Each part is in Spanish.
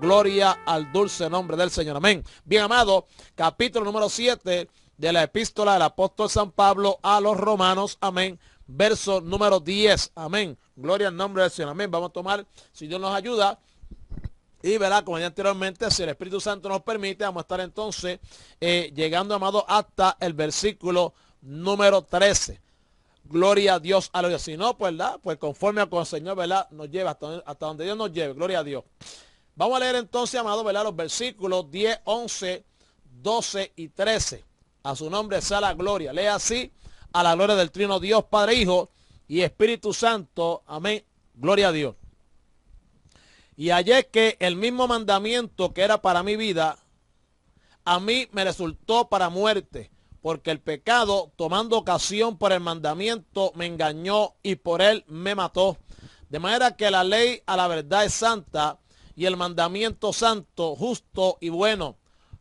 Gloria al dulce nombre del Señor. Amén. Bien, amado, capítulo número 7 de la epístola del apóstol San Pablo a los romanos. Amén. Verso número 10. Amén. Gloria al nombre del Señor. Amén. Vamos a tomar, si Dios nos ayuda. Y verá, como ya anteriormente, si el Espíritu Santo nos permite, vamos a estar entonces llegando, amado, hasta el versículo número 13. Gloria a Dios, aleluya. Si no, pues, ¿verdad? Pues conforme a con el Señor, ¿verdad? Nos lleva hasta donde Dios nos lleve. Gloria a Dios. Vamos a leer entonces, amado, ¿verdad? Los versículos 10, 11, 12 y 13. A su nombre sea la gloria. Lea así: a la gloria del trino Dios, Padre, Hijo y Espíritu Santo. Amén. Gloria a Dios. Y hallé que el mismo mandamiento que era para mi vida, a mí me resultó para muerte, porque el pecado, tomando ocasión por el mandamiento, me engañó y por él me mató. De manera que la ley a la verdad es santa, y el mandamiento santo, justo y bueno.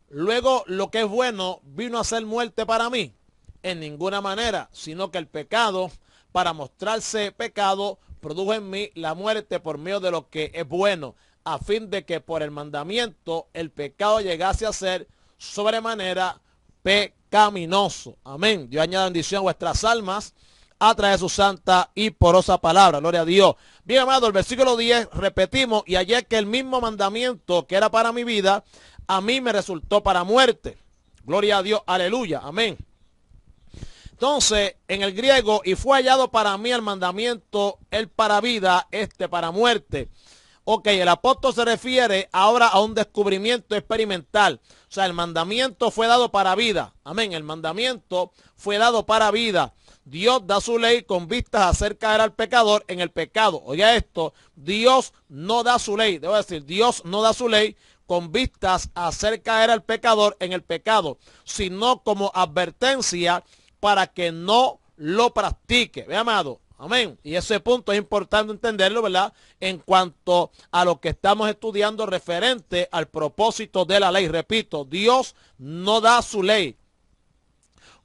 Luego lo que es bueno vino a ser muerte para mí, en ninguna manera, sino que el pecado, para mostrarse pecado, produjo en mí la muerte por medio de lo que es bueno, a fin de que por el mandamiento el pecado llegase a ser sobremanera pecaminoso. Amén. Dios añada bendición a vuestras almas a través de su santa y porosa palabra. Gloria a Dios. Bien, amado, el versículo 10, repetimos: y ayer que el mismo mandamiento que era para mi vida, a mí me resultó para muerte. Gloria a Dios, aleluya, amén. Entonces, en el griego, y fue hallado para mí el mandamiento, el para vida, este para muerte. Ok, el apóstol se refiere ahora a un descubrimiento experimental. O sea, el mandamiento fue dado para vida. Amén, el mandamiento fue dado para vida. Dios da su ley con vistas a hacer caer al pecador en el pecado. Oiga esto, Dios no da su ley, debo decir, Dios no da su ley con vistas a hacer caer al pecador en el pecado, sino como advertencia para que no lo practique. Ve, amado, amén. Y ese punto es importante entenderlo, ¿verdad? En cuanto a lo que estamos estudiando referente al propósito de la ley. Repito, Dios no da su ley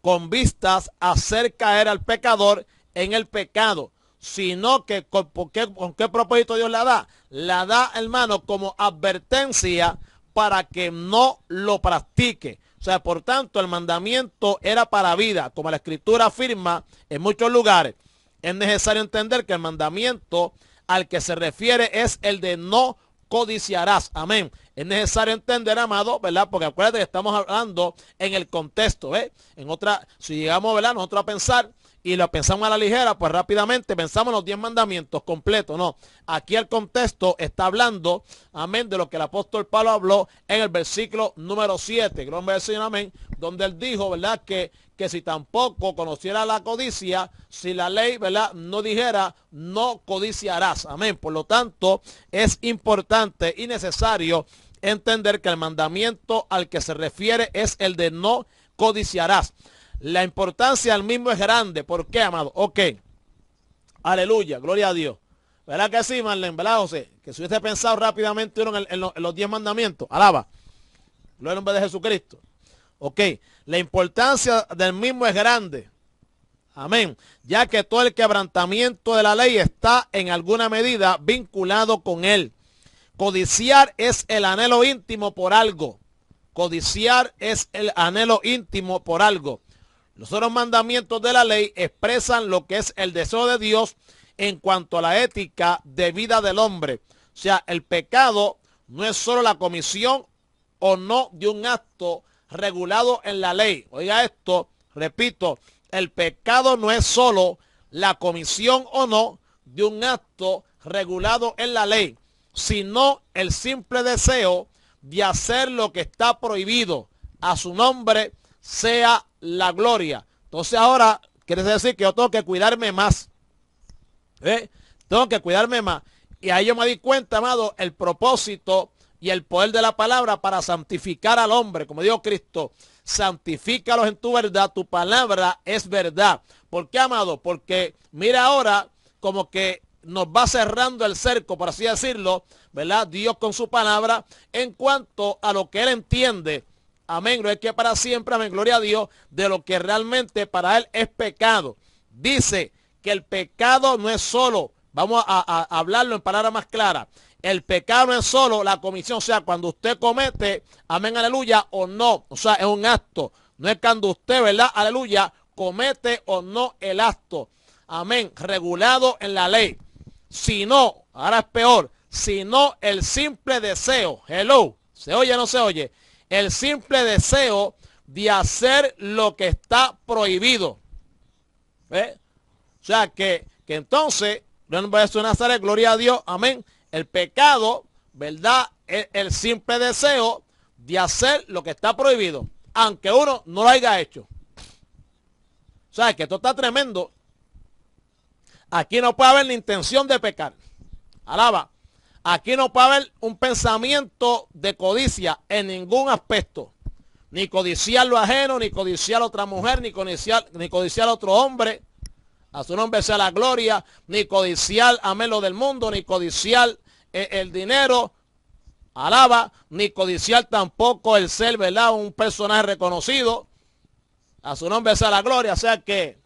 con vistas a hacer caer al pecador en el pecado, sino que ¿con qué propósito Dios la da? La da, hermano, como advertencia para que no lo practique. O sea, por tanto, el mandamiento era para vida, como la Escritura afirma en muchos lugares. Es necesario entender que el mandamiento al que se refiere es el de no codiciarás. Amén. Es necesario entender, amado, ¿verdad? Porque acuérdate que estamos hablando en el contexto, ¿ves? En otra, si llegamos, ¿verdad? Nosotros a pensar y lo pensamos a la ligera, pues rápidamente pensamos en los 10 mandamientos completos. No, aquí el contexto está hablando, amén, de lo que el apóstol Pablo habló en el versículo número 7, gloria al Señor, amén, donde él dijo, ¿verdad? Que si tampoco conociera la codicia, si la ley, ¿verdad?, no dijera, no codiciarás. Amén. Por lo tanto, es importante y necesario entender que el mandamiento al que se refiere es el de no codiciarás. La importancia del mismo es grande. ¿Por qué, amado? Ok. Aleluya. Gloria a Dios. ¿Verdad que sí, Marlene? ¿Verdad, José? Que si hubiese pensado rápidamente uno en los 10 mandamientos. Alaba. Gloria al nombre de Jesucristo. Ok. La importancia del mismo es grande. Amén. Ya que todo el quebrantamiento de la ley está en alguna medida vinculado con él. Codiciar es el anhelo íntimo por algo. Codiciar es el anhelo íntimo por algo. Los otros mandamientos de la ley expresan lo que es el deseo de Dios en cuanto a la ética de vida del hombre. O sea, el pecado no es solo la comisión o no de un acto regulado en la ley. Oiga esto, repito, el pecado no es solo la comisión o no de un acto regulado en la ley, sino el simple deseo de hacer lo que está prohibido. A su nombre sea la gloria. Entonces ahora quiere decir que yo tengo que cuidarme más. Tengo que cuidarme más. Y ahí yo me di cuenta, amado, el propósito y el poder de la palabra para santificar al hombre. Como dijo Cristo, santifícalos en tu verdad, tu palabra es verdad. ¿Por qué, amado? Porque mira ahora como que nos va cerrando el cerco, por así decirlo, ¿verdad? Dios con su palabra en cuanto a lo que él entiende. Amén, no es que para siempre, amén, gloria a Dios, de lo que realmente para él es pecado. Dice que el pecado no es solo, vamos a hablarlo en palabras más claras, El pecado no es solo la comisión, o sea, cuando usted comete, amén, aleluya, o no, o sea, es un acto. No es cuando usted, ¿verdad? Aleluya, comete o no el acto. Amén, regulado en la ley. Si no, ahora es peor, si no el simple deseo, hello, ¿se oye o no se oye? El simple deseo de hacer lo que está prohibido. ¿Ve? O sea, que entonces, no voy a Nazaret, gloria a Dios, amén. El pecado, ¿verdad? Es el simple deseo de hacer lo que está prohibido, aunque uno no lo haya hecho. O sea, que esto está tremendo. Aquí no puede haber la intención de pecar. Alaba. Aquí no puede haber un pensamiento de codicia en ningún aspecto. Ni codiciar lo ajeno, ni codiciar a otra mujer, ni codiciar a otro hombre. A su nombre sea la gloria. Ni codiciar, amén, lo del mundo, ni codiciar el dinero. Alaba. Ni codiciar tampoco el ser, ¿verdad? Un personaje reconocido. A su nombre sea la gloria. O sea que,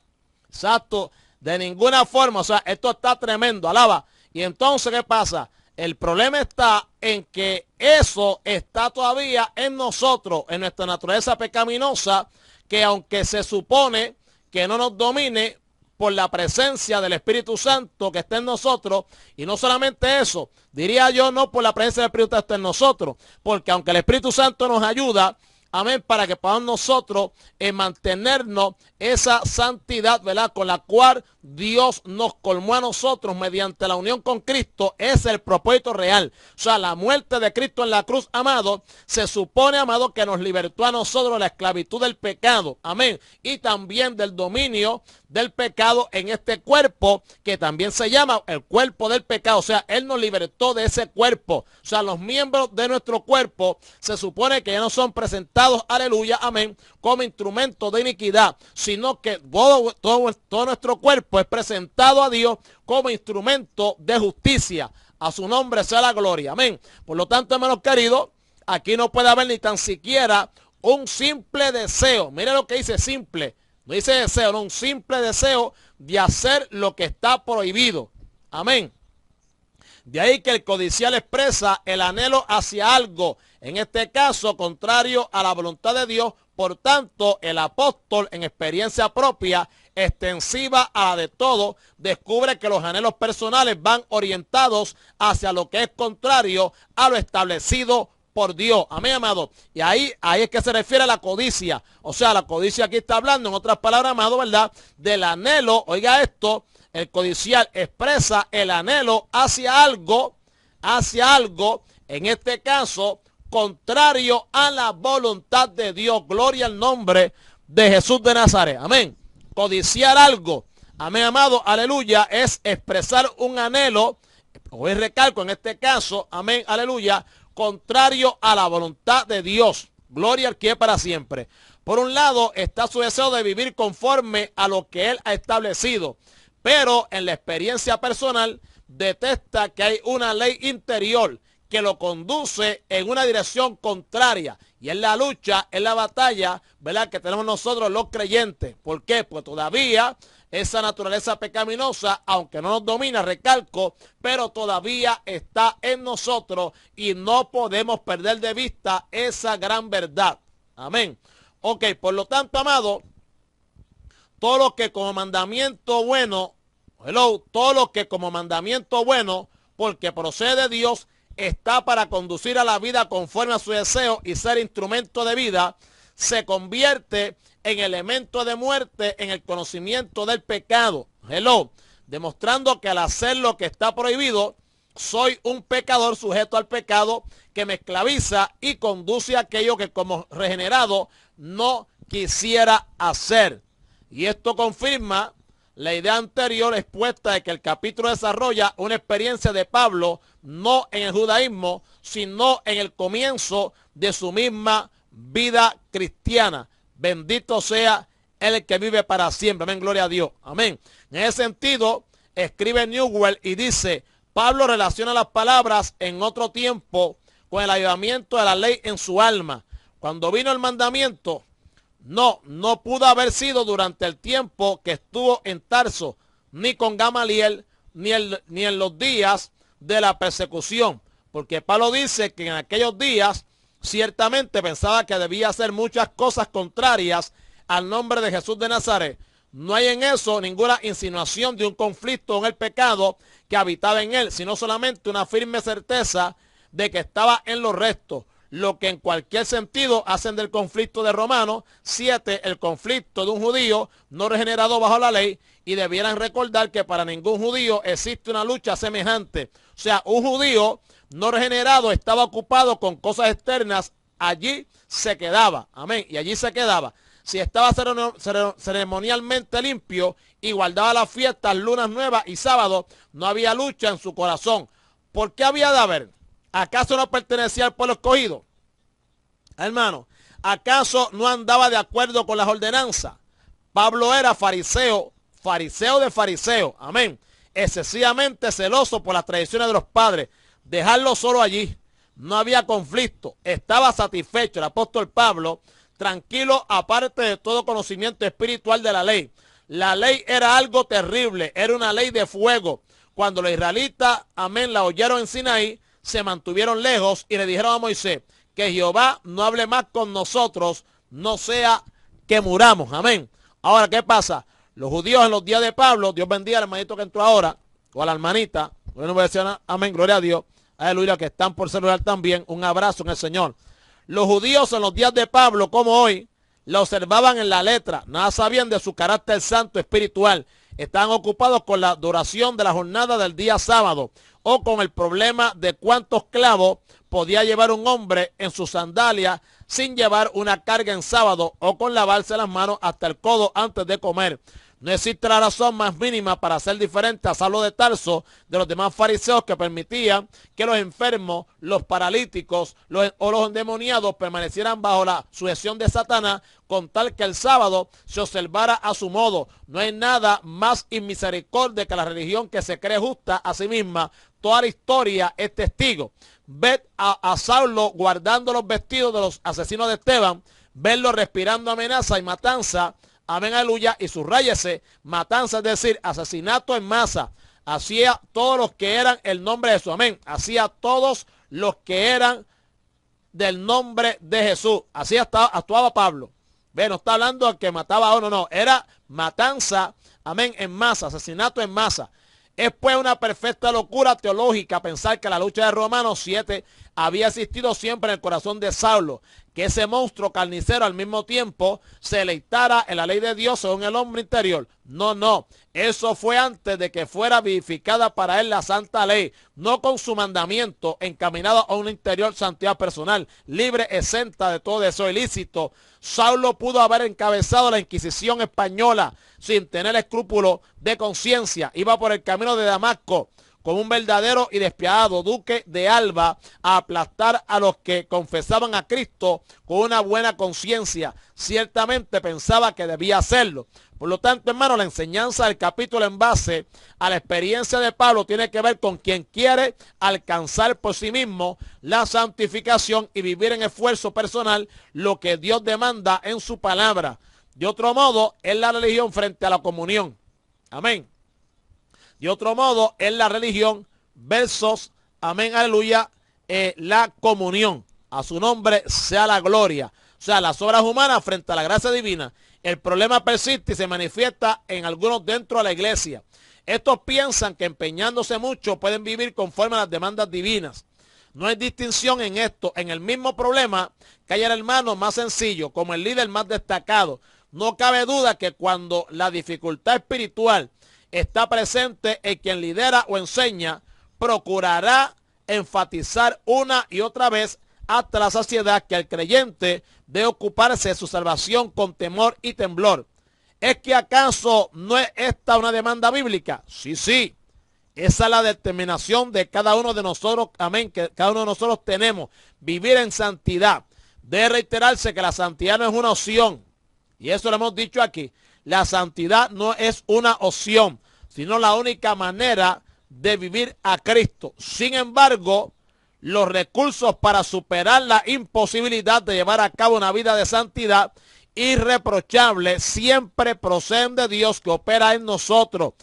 exacto, de ninguna forma. O sea, esto está tremendo. Alaba. Y entonces, ¿qué pasa? El problema está en que eso está todavía en nosotros, en nuestra naturaleza pecaminosa, que aunque se supone que no nos domine por la presencia del Espíritu Santo que está en nosotros, y no solamente eso, diría yo, no por la presencia del Espíritu Santo en nosotros, porque aunque el Espíritu Santo nos ayuda, amén, para que podamos nosotros mantenernos esa santidad, ¿verdad? Con la cual Dios nos colmó a nosotros mediante la unión con Cristo, es el propósito real. O sea, la muerte de Cristo en la cruz, amado, se supone, amado, que nos libertó a nosotros de la esclavitud del pecado, amén, y también del dominio del pecado en este cuerpo, que también se llama el cuerpo del pecado. O sea, Él nos libertó de ese cuerpo. O sea, los miembros de nuestro cuerpo se supone que ya no son presentados, aleluya, amén, como instrumentos de iniquidad, sino que todo nuestro cuerpo es presentado a Dios como instrumento de justicia. A su nombre sea la gloria, amén. Por lo tanto, hermanos queridos, aquí no puede haber ni tan siquiera un simple deseo. Mire lo que dice simple. No dice deseo, no, un simple deseo de hacer lo que está prohibido. Amén. De ahí que el codicial expresa el anhelo hacia algo, en este caso contrario a la voluntad de Dios. Por tanto, el apóstol, en experiencia propia, extensiva a la de todo, descubre que los anhelos personales van orientados hacia lo que es contrario a lo establecido por Dios. Amén, amado. Y ahí es que se refiere a la codicia. O sea, la codicia aquí está hablando, en otras palabras, amado, ¿verdad? Del anhelo. Oiga esto, el codicial expresa el anhelo hacia algo, en este caso, contrario a la voluntad de Dios. Gloria al nombre de Jesús de Nazaret. Amén. Codiciar algo, amén, amado, aleluya, es expresar un anhelo, hoy recalco en este caso, amén, aleluya, contrario a la voluntad de Dios. Gloria al que es para siempre. Por un lado está su deseo de vivir conforme a lo que Él ha establecido, pero en la experiencia personal detecta que hay una ley interior que lo conduce en una dirección contraria. Y es la lucha, es la batalla, ¿verdad?, que tenemos nosotros los creyentes. ¿Por qué? Pues todavía esa naturaleza pecaminosa, aunque no nos domina, recalco, pero todavía está en nosotros y no podemos perder de vista esa gran verdad. Amén. Ok, por lo tanto, amado, todo lo que como mandamiento bueno, todo lo que como mandamiento bueno, porque procede de Dios, está para conducir a la vida conforme a su deseo y ser instrumento de vida, se convierte en elemento de muerte en el conocimiento del pecado. Demostrando que al hacer lo que está prohibido, soy un pecador sujeto al pecado que me esclaviza y conduce a aquello que como regenerado no quisiera hacer. Y esto confirma la idea anterior expuesta de que el capítulo desarrolla una experiencia de Pablo no en el judaísmo, sino en el comienzo de su misma vida cristiana. Bendito sea el que vive para siempre. Amén, gloria a Dios. Amén. En ese sentido, escribe Newell y dice, Pablo relaciona las palabras en otro tiempo con el avivamiento de la ley en su alma. Cuando vino el mandamiento, no pudo haber sido durante el tiempo que estuvo en Tarso, ni con Gamaliel, ni en los días de la persecución, porque Pablo dice que en aquellos días ciertamente pensaba que debía hacer muchas cosas contrarias al nombre de Jesús de Nazaret. No hay en eso ninguna insinuación de un conflicto en el pecado que habitaba en él, sino solamente una firme certeza de que estaba en lo recto, lo que en cualquier sentido hacen del conflicto de Romanos 7 el conflicto de un judío no regenerado bajo la ley, y debieran recordar que para ningún judío existe una lucha semejante. O sea, un judío no regenerado estaba ocupado con cosas externas, allí se quedaba, amén, y allí se quedaba. Si estaba ceremonialmente limpio y guardaba las fiestas, lunas nuevas y sábados, no había lucha en su corazón. ¿Por qué había de haber? ¿Acaso no pertenecía al pueblo escogido? Hermano, ¿acaso no andaba de acuerdo con las ordenanzas? Pablo era fariseo, fariseo de fariseo, amén, excesivamente celoso por las tradiciones de los padres. Dejarlo solo allí, no había conflicto, estaba satisfecho el apóstol Pablo, tranquilo, aparte de todo conocimiento espiritual de la ley. La ley era algo terrible, era una ley de fuego. Cuando los israelitas, amén, la oyeron en Sinaí, se mantuvieron lejos y le dijeron a Moisés que Jehová no hable más con nosotros, no sea que muramos, amén. Ahora, ¿qué pasa? Los judíos en los días de Pablo, Dios bendiga al hermanito que entró ahora, o a la hermanita, bueno, voy a decir, amén, gloria a Dios, aleluya, que están por celular también, un abrazo en el Señor. Los judíos en los días de Pablo, como hoy, la observaban en la letra, nada sabían de su carácter santo espiritual, estaban ocupados con la duración de la jornada del día sábado, o con el problema de cuántos clavos podía llevar un hombre en sus sandalias sin llevar una carga en sábado, o con lavarse las manos hasta el codo antes de comer. No existe la razón más mínima para ser diferente a Saulo de Tarso de los demás fariseos, que permitían que los enfermos, los paralíticos o los endemoniados permanecieran bajo la sujeción de Satanás, con tal que el sábado se observara a su modo. No hay nada más inmisericordia que la religión que se cree justa a sí misma. Toda la historia es testigo. Ved a Saulo guardando los vestidos de los asesinos de Esteban, verlo respirando amenaza y matanza, amén, aleluya, y subráyese, matanza, es decir, asesinato en masa. Hacía todos los que eran el nombre de Jesús, amén, hacía todos los que eran del nombre de Jesús. Así actuaba Pablo. Ve, no está hablando de que mataba a uno, no, era matanza, amén, en masa, asesinato en masa. Es pues una perfecta locura teológica pensar que la lucha de Romanos 7 había existido siempre en el corazón de Saulo, que ese monstruo carnicero al mismo tiempo se deleitara en la ley de Dios según el hombre interior. No, no, eso fue antes de que fuera vivificada para él la santa ley, no con su mandamiento encaminado a una interior santidad personal, libre, exenta de todo deseo ilícito. Saulo pudo haber encabezado la Inquisición española sin tener escrúpulo de conciencia. Iba por el camino de Damasco como un verdadero y despiadado duque de Alba a aplastar a los que confesaban a Cristo con una buena conciencia. Ciertamente pensaba que debía hacerlo. Por lo tanto, hermano, la enseñanza del capítulo en base a la experiencia de Pablo tiene que ver con quien quiere alcanzar por sí mismo la santificación y vivir en esfuerzo personal lo que Dios demanda en su palabra. De otro modo, es la religión frente a la comunión. Amén. De otro modo, es la religión versus, amén, aleluya, la comunión. A su nombre sea la gloria. O sea, las obras humanas frente a la gracia divina. El problema persiste y se manifiesta en algunos dentro de la iglesia. Estos piensan que empeñándose mucho pueden vivir conforme a las demandas divinas. No hay distinción en esto. En el mismo problema que hay el hermano más sencillo como el líder más destacado. No cabe duda que cuando la dificultad espiritual está presente, en quien lidera o enseña procurará enfatizar una y otra vez hasta la saciedad que el creyente debe ocuparse de su salvación con temor y temblor. ¿Es que acaso no es esta una demanda bíblica? Sí, sí. Esa es la determinación de cada uno de nosotros, amén, que cada uno de nosotros tenemos, vivir en santidad. Debe reiterarse que la santidad no es una opción, y eso lo hemos dicho aquí. La santidad no es una opción, sino la única manera de vivir a Cristo. Sin embargo, los recursos para superar la imposibilidad de llevar a cabo una vida de santidad irreprochable siempre proceden de Dios, que opera en nosotros.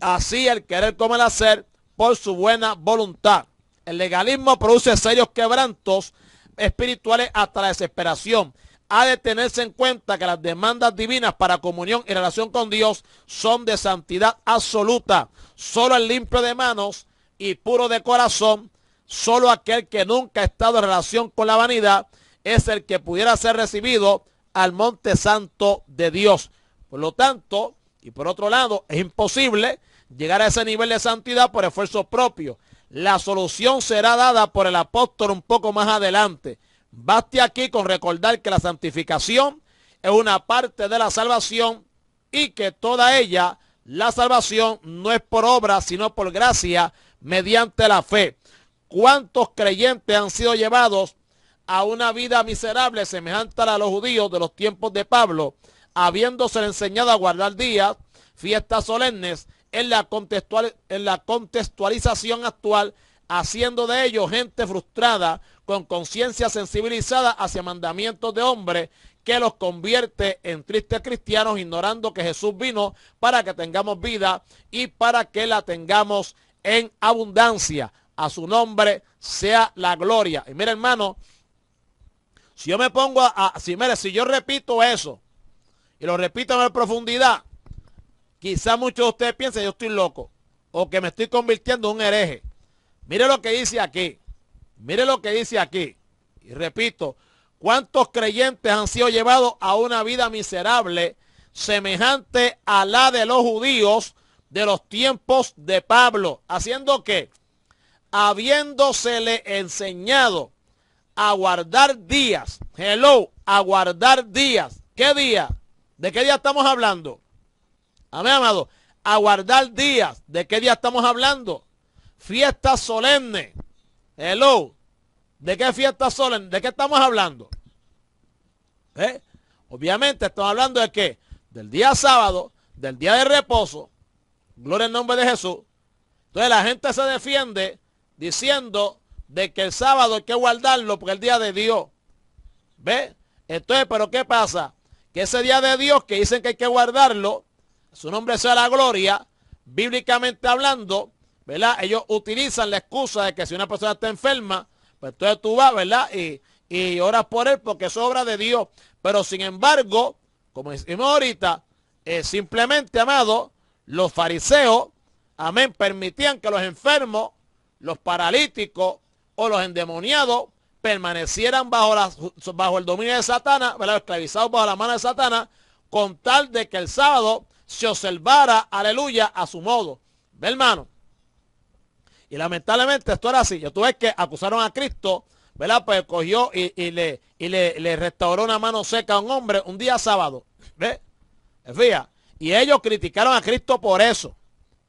Así el querer como el hacer por su buena voluntad. El legalismo produce serios quebrantos espirituales hasta la desesperación. Ha de tenerse en cuenta que las demandas divinas para comunión y relación con Dios son de santidad absoluta. Solo el limpio de manos y puro de corazón, solo aquel que nunca ha estado en relación con la vanidad, es el que pudiera ser recibido al monte santo de Dios. Por lo tanto, y por otro lado, es imposible llegar a ese nivel de santidad por esfuerzo propio. La solución será dada por el apóstol un poco más adelante. Baste aquí con recordar que la santificación es una parte de la salvación y que toda ella, la salvación, no es por obra, sino por gracia, mediante la fe. ¿Cuántos creyentes han sido llevados a una vida miserable semejante a la de los judíos de los tiempos de Pablo, habiéndose enseñado a guardar días, fiestas solemnes, en la contextualización actual, haciendo de ellos gente frustrada, con conciencia sensibilizada hacia mandamientos de hombres, que los convierte en tristes cristianos, ignorando que Jesús vino para que tengamos vida y para que la tengamos en abundancia. A su nombre sea la gloria. Y mira, hermano, si yo me pongo si yo repito eso y lo repito en profundidad, quizá muchos de ustedes piensen que yo estoy loco o que me estoy convirtiendo en un hereje. Mire lo que dice aquí. Mire lo que dice aquí. Y repito, ¿cuántos creyentes han sido llevados a una vida miserable semejante a la de los judíos de los tiempos de Pablo? ¿Haciendo qué? Habiéndosele enseñado a guardar días. Hello, a guardar días. ¿Qué día? ¿De qué día estamos hablando? Amén, amado. A guardar días. ¿De qué día estamos hablando? Fiestas solemnes. Hello. ¿De qué fiestas solemnes? ¿De qué estamos hablando? Obviamente estamos hablando de qué? Del día sábado, del día de reposo. Gloria al nombre de Jesús. Entonces la gente se defiende diciendo de que el sábado hay que guardarlo porque es el día de Dios. ¿Ve? Entonces, ¿pero qué pasa? Que ese día de Dios que dicen que hay que guardarlo, su nombre sea la gloria, bíblicamente hablando, ¿verdad? Ellos utilizan la excusa de que si una persona está enferma, pues entonces tú vas, ¿verdad? Y oras por él porque es obra de Dios. Pero sin embargo, como decimos ahorita, simplemente, amado, los fariseos, amén, permitían que los enfermos, los paralíticos o los endemoniados permanecieran bajo el dominio de Satanás, ¿verdad? Esclavizados bajo la mano de Satanás, con tal de que el sábado se observara, aleluya, a su modo. ¿Ve, hermano? Y lamentablemente esto era así. Tú ves que acusaron a Cristo, ¿verdad? Pues cogió y le restauró una mano seca a un hombre un día sábado. ¿Ve? Fíjate. Y ellos criticaron a Cristo por eso.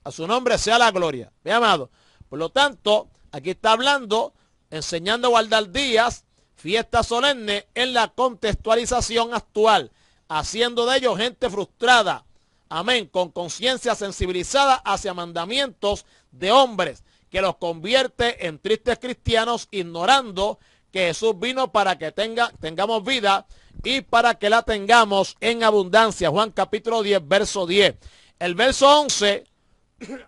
A su nombre sea la gloria. ¿Ve, amado? Por lo tanto, aquí está hablando, enseñando a guardar días, fiestas solemnes en la contextualización actual, haciendo de ellos gente frustrada, amén, con conciencia sensibilizada hacia mandamientos de hombres, que los convierte en tristes cristianos, ignorando que Jesús vino para que tengamos vida y para que la tengamos en abundancia. Juan capítulo 10, verso 10. El verso 11,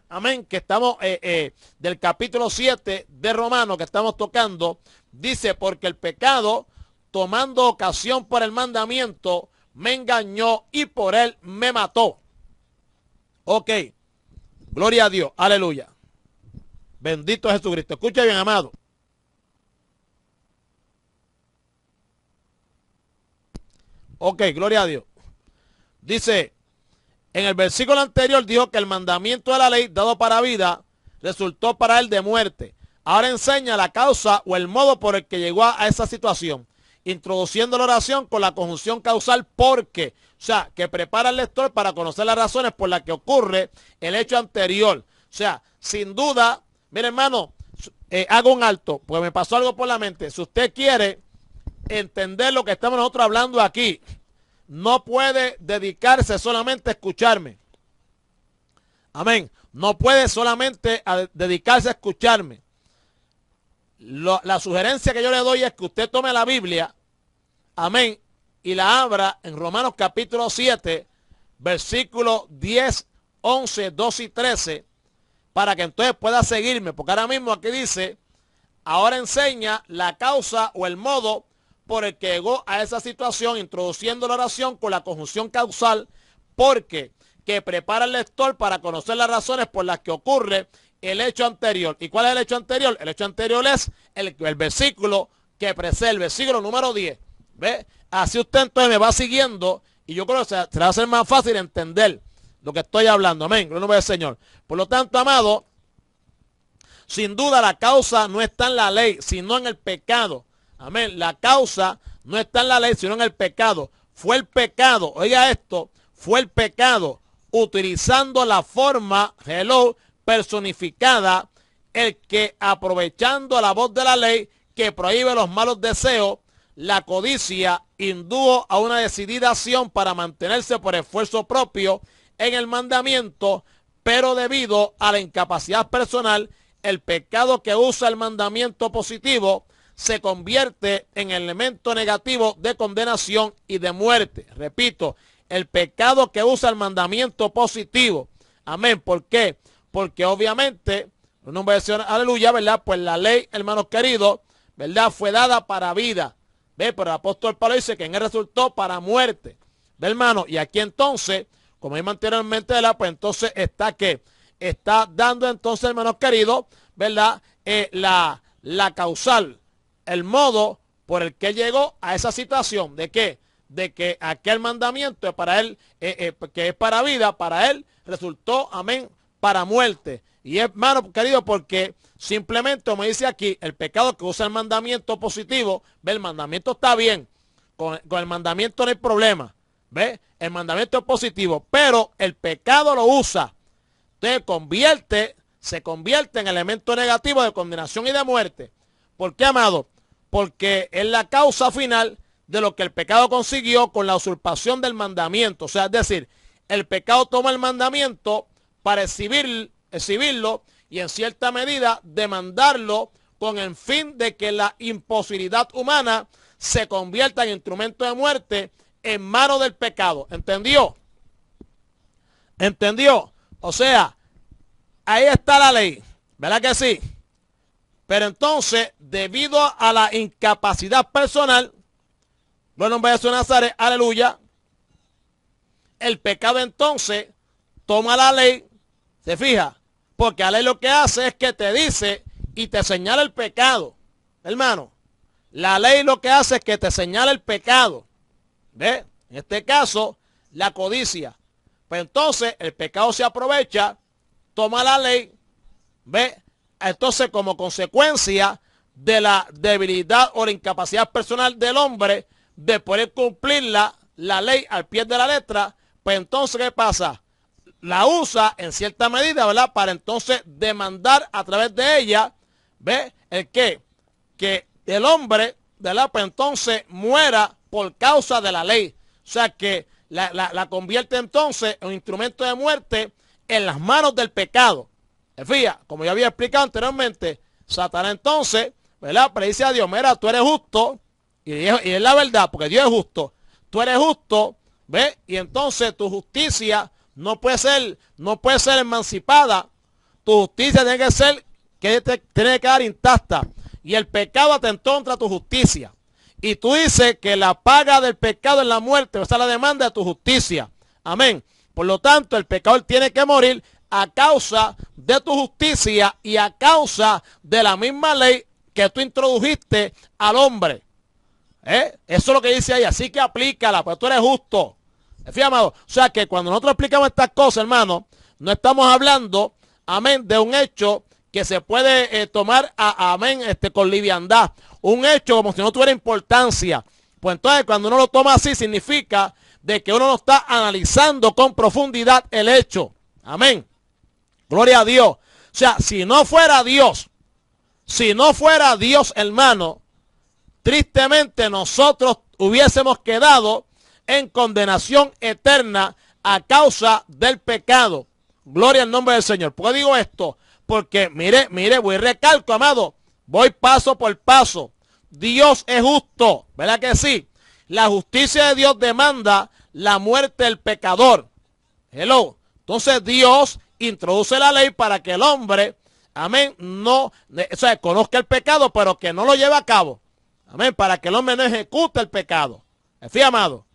amén, que estamos del capítulo 7 de Romanos que estamos tocando, dice, porque el pecado, tomando ocasión por el mandamiento, me engañó y por él me mató. Ok, gloria a Dios, aleluya. Bendito Jesucristo. Escucha bien, amado. Ok, gloria a Dios. Dice, en el versículo anterior dijo que el mandamiento de la ley dado para vida resultó para él de muerte. Ahora enseña la causa o el modo por el que llegó a esa situación, introduciendo la oración con la conjunción causal porque, o sea, que prepara al lector para conocer las razones por las que ocurre el hecho anterior. O sea, sin duda, mire, hermano, hago un alto, porque me pasó algo por la mente. Si usted quiere entender lo que estamos nosotros hablando aquí, no puede dedicarse solamente a escucharme. Amén. No puede solamente dedicarse a escucharme. La sugerencia que yo le doy es que usted tome la Biblia, amén, y la abra en Romanos capítulo 7, versículos 10, 11, 12 y 13, para que entonces pueda seguirme, porque ahora mismo aquí dice, ahora enseña la causa o el modo por el que llegó a esa situación, introduciendo la oración con la conjunción causal, porque que prepara al lector para conocer las razones por las que ocurre el hecho anterior. ¿Y cuál es el hecho anterior? El hecho anterior es el versículo que precede, el versículo número 10. ¿Ve? Así usted entonces me va siguiendo y yo creo que se va a hacer más fácil entender lo que estoy hablando. Amén. Gloria al Señor. Por lo tanto, amado, sin duda la causa no está en la ley, sino en el pecado. Amén. La causa no está en la ley, sino en el pecado. Fue el pecado, oiga esto, fue el pecado utilizando la forma, hello, personificada, el que aprovechando la voz de la ley que prohíbe los malos deseos, la codicia indujo a una decidida acción para mantenerse por esfuerzo propio en el mandamiento, pero debido a la incapacidad personal, el pecado que usa el mandamiento positivo se convierte en elemento negativo de condenación y de muerte. Repito, el pecado que usa el mandamiento positivo. Amén. ¿Por qué? Porque obviamente, no voy a decir aleluya, ¿verdad? Pues la ley, hermanos queridos, ¿verdad? Fue dada para vida. ¿Ve? Pero el apóstol Pablo dice que en él resultó para muerte. ¿Ve, hermano? Y aquí entonces, como vimos anteriormente, ¿verdad? Pues entonces está que está dando entonces, hermanos queridos, ¿verdad? La causal, el modo por el que llegó a esa situación. ¿De qué? De que aquel mandamiento para él, que es para vida, para él resultó, amén, para muerte. Y hermano querido, porque simplemente, como dice aquí, el pecado que usa el mandamiento positivo, ve, el mandamiento está bien, con el mandamiento no hay problema, ve, el mandamiento es positivo, pero el pecado lo usa, entonces se convierte en elemento negativo de condenación y de muerte. ¿Por qué, amado? Porque es la causa final de lo que el pecado consiguió con la usurpación del mandamiento. O sea, es decir, el pecado toma el mandamiento para exhibirlo y en cierta medida demandarlo con el fin de que la imposibilidad humana se convierta en instrumento de muerte en manos del pecado. ¿Entendió? ¿Entendió? O sea, ahí está la ley, ¿verdad que sí? Pero entonces, debido a la incapacidad personal, bueno, en vez de Nazaret, aleluya, el pecado entonces toma la ley, se fija, porque la ley lo que hace es que te dice y te señala el pecado, hermano. La ley lo que hace es que te señala el pecado, ¿ve? En este caso, la codicia. Pues entonces el pecado se aprovecha, toma la ley, ¿ve? Entonces, como consecuencia de la debilidad o la incapacidad personal del hombre de poder cumplir la ley al pie de la letra, pues entonces, ¿qué pasa? La usa en cierta medida, ¿verdad? Para entonces demandar a través de ella, ¿ve? ¿El qué? Que el hombre, ¿verdad? Pues entonces muera por causa de la ley. O sea que la convierte entonces en un instrumento de muerte en las manos del pecado. Fíjate, como ya había explicado anteriormente, Satanás entonces, ¿verdad? Pero dice a Dios, mira, tú eres justo, y es la verdad, porque Dios es justo. Tú eres justo, ¿ves? Y entonces tu justicia no puede ser emancipada. Tu justicia tiene que ser, tiene que quedar intacta. Y el pecado atentó contra tu justicia. Y tú dices que la paga del pecado es la muerte, o sea, la demanda de tu justicia. Amén. Por lo tanto, el pecador tiene que morir a causa de tu justicia y a causa de la misma ley que tú introdujiste al hombre. Eso es lo que dice ahí, así que aplícala, pues tú eres justo. Fíjate, amado. O sea que cuando nosotros explicamos estas cosas, hermano, no estamos hablando, amén, de un hecho que se puede tomar, amén, con liviandad. Un hecho como si no tuviera importancia. Pues entonces cuando uno lo toma así, significa de que uno no está analizando con profundidad el hecho. Amén. Gloria a Dios. O sea, si no fuera Dios, hermano, tristemente nosotros hubiésemos quedado en condenación eterna a causa del pecado. Gloria al nombre del Señor. ¿Por qué digo esto? Porque, mire, voy recalco, amado, voy paso por paso. Dios es justo, ¿verdad que sí? La justicia de Dios demanda la muerte del pecador. Hello. Entonces Dios introduce la ley para que el hombre, amén, no, o sea, conozca el pecado, pero que no lo lleve a cabo. Amén, para que el hombre no ejecute el pecado. ¿Fíjate, amado?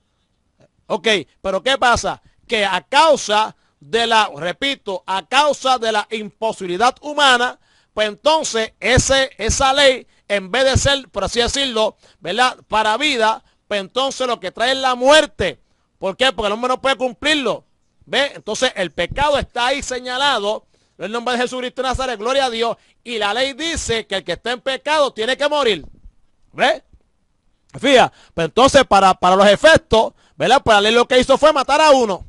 Ok, pero ¿qué pasa? Que a causa de la, repito, a causa de la imposibilidad humana, pues entonces esa ley, en vez de ser, por así decirlo, ¿verdad?, para vida, pues entonces lo que trae es la muerte. ¿Por qué? Porque el hombre no puede cumplirlo. ¿Ve? Entonces el pecado está ahí señalado, en el nombre de Jesucristo de Nazaret, gloria a Dios, y la ley dice que el que está en pecado tiene que morir. ¿Ve? Fíjate, pues entonces para los efectos, ¿verdad? Pues la ley lo que hizo fue matar a uno.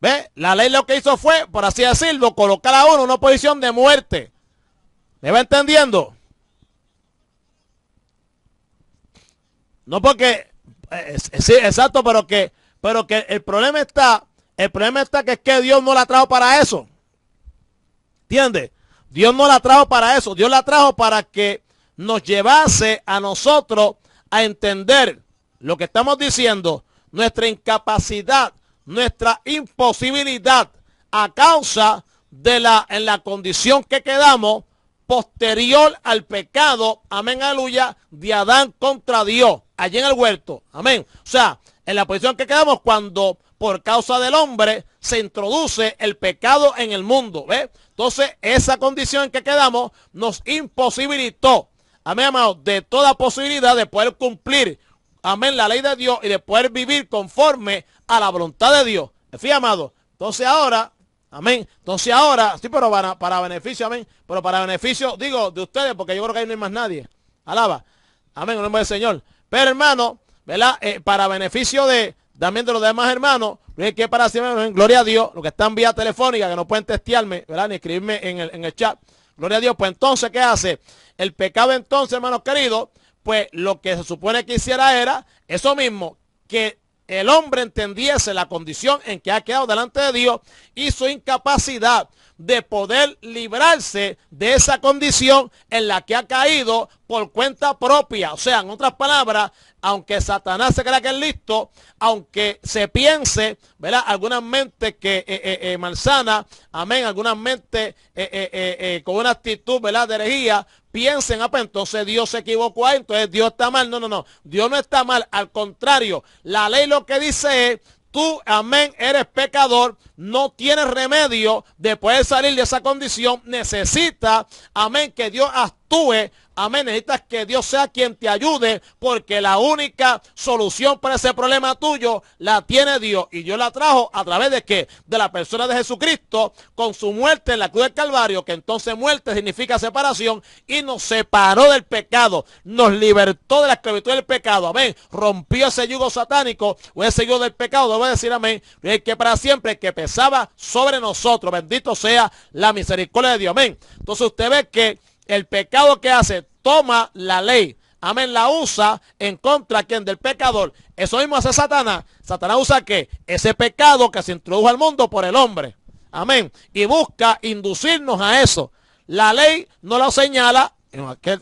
¿Ve? La ley lo que hizo fue, por así decirlo, colocar a uno en una posición de muerte. ¿Me va entendiendo? No porque, sí, exacto, pero que el problema está que es que Dios no la trajo para eso. ¿Entiendes? Dios no la trajo para eso. Dios la trajo para que nos llevase a nosotros a entender lo que estamos diciendo, nuestra incapacidad, nuestra imposibilidad a causa de en la condición que quedamos posterior al pecado, amén, aleluya, de Adán contra Dios, allí en el huerto, amén. O sea, en la posición que quedamos cuando por causa del hombre se introduce el pecado en el mundo, ¿ves? Entonces, esa condición en que quedamos nos imposibilitó, amén, amado, de toda posibilidad de poder cumplir, amén, la ley de Dios y de poder vivir conforme a la voluntad de Dios. Fíjate, amado. Entonces ahora, amén. Entonces ahora, sí, pero para beneficio, amén. Pero para beneficio, digo, de ustedes, porque yo creo que ahí no hay más nadie. Alaba. Amén, en el nombre del Señor. Pero hermano, ¿verdad? Para beneficio también de los demás hermanos, que para siempre, gloria a Dios, los que están vía telefónica, que no pueden testearme, ¿verdad? Ni escribirme en el chat. Gloria a Dios. Pues entonces, ¿qué hace? El pecado entonces, hermanos queridos, pues lo que se supone que hiciera era eso mismo, que el hombre entendiese la condición en que ha quedado delante de Dios y su incapacidad de poder librarse de esa condición en la que ha caído por cuenta propia. O sea, en otras palabras, aunque Satanás se crea que es listo, aunque se piense, ¿verdad?, algunas mentes que malsana, amén, algunas mentes con una actitud, ¿verdad?, de herejía, piensen, pues entonces Dios se equivocó ahí, entonces Dios está mal. No, no, no, Dios no está mal, al contrario, la ley lo que dice es, tú, amén, eres pecador, no tienes remedio de poder salir de esa condición, necesitas, amén, que Dios actúe, amén, necesitas que Dios sea quien te ayude, porque la única solución para ese problema tuyo la tiene Dios, y Dios la trajo a través de ¿qué? De la persona de Jesucristo, con su muerte en la cruz del Calvario, que entonces muerte significa separación, y nos separó del pecado, nos libertó de la esclavitud del pecado, amén, rompió ese yugo satánico, o ese yugo del pecado, debo decir amén, que para siempre, que pesaba sobre nosotros, bendito sea la misericordia de Dios, amén. Entonces usted ve que el pecado que hace, toma la ley, amén, la usa en contra ¿quién? Del pecador. Eso mismo hace Satanás. Satanás usa ¿qué? Ese pecado que se introdujo al mundo por el hombre, amén, y busca inducirnos a eso. La ley no lo señala,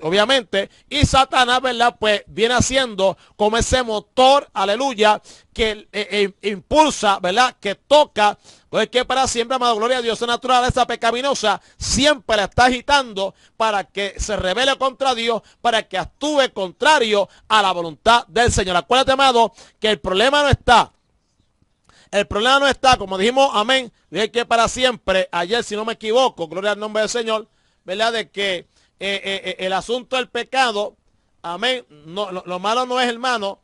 obviamente, y Satanás, ¿verdad?, pues viene haciendo como ese motor, aleluya, que impulsa, ¿verdad?, que toca, pues que para siempre, amado, gloria a Dios, esa naturaleza pecaminosa siempre la está agitando para que se rebele contra Dios, para que actúe contrario a la voluntad del Señor. Acuérdate, amado, que el problema no está, como dijimos, amén, que para siempre, ayer, si no me equivoco, gloria al nombre del Señor, ¿verdad?, de que el asunto del pecado, amén, no, lo malo no es, hermano,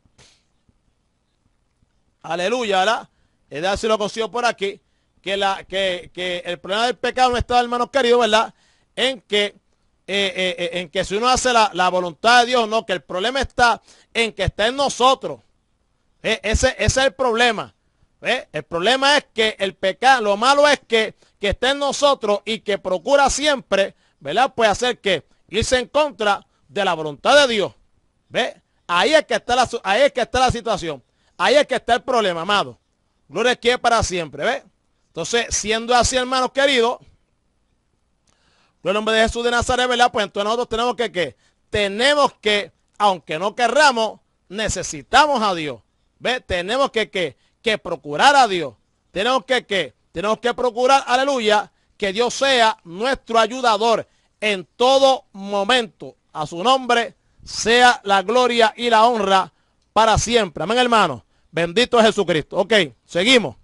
aleluya, ¿verdad? Si lo consigo por aquí, que el problema del pecado no está, hermanos queridos, ¿verdad?, en que si uno hace la voluntad de Dios, no, que el problema está en que está en nosotros. Ese es el problema. El problema es que el pecado, lo malo es que está en nosotros y que procura siempre, ¿verdad?, pues hacer que irse en contra de la voluntad de Dios. ¿Ve? Ahí es que está la situación. Ahí es que está el problema, amado. Gloria a Dios para siempre. ¿Ve? Entonces, siendo así, hermanos queridos, en el nombre de Jesús de Nazaret, ¿verdad? Pues entonces nosotros tenemos que, aunque no querramos, necesitamos a Dios. ¿Ve? Tenemos que procurar a Dios. Tenemos que procurar, aleluya, que Dios sea nuestro ayudador en todo momento. A su nombre sea la gloria y la honra para siempre. Amén, hermano. Bendito es Jesucristo. Ok, seguimos.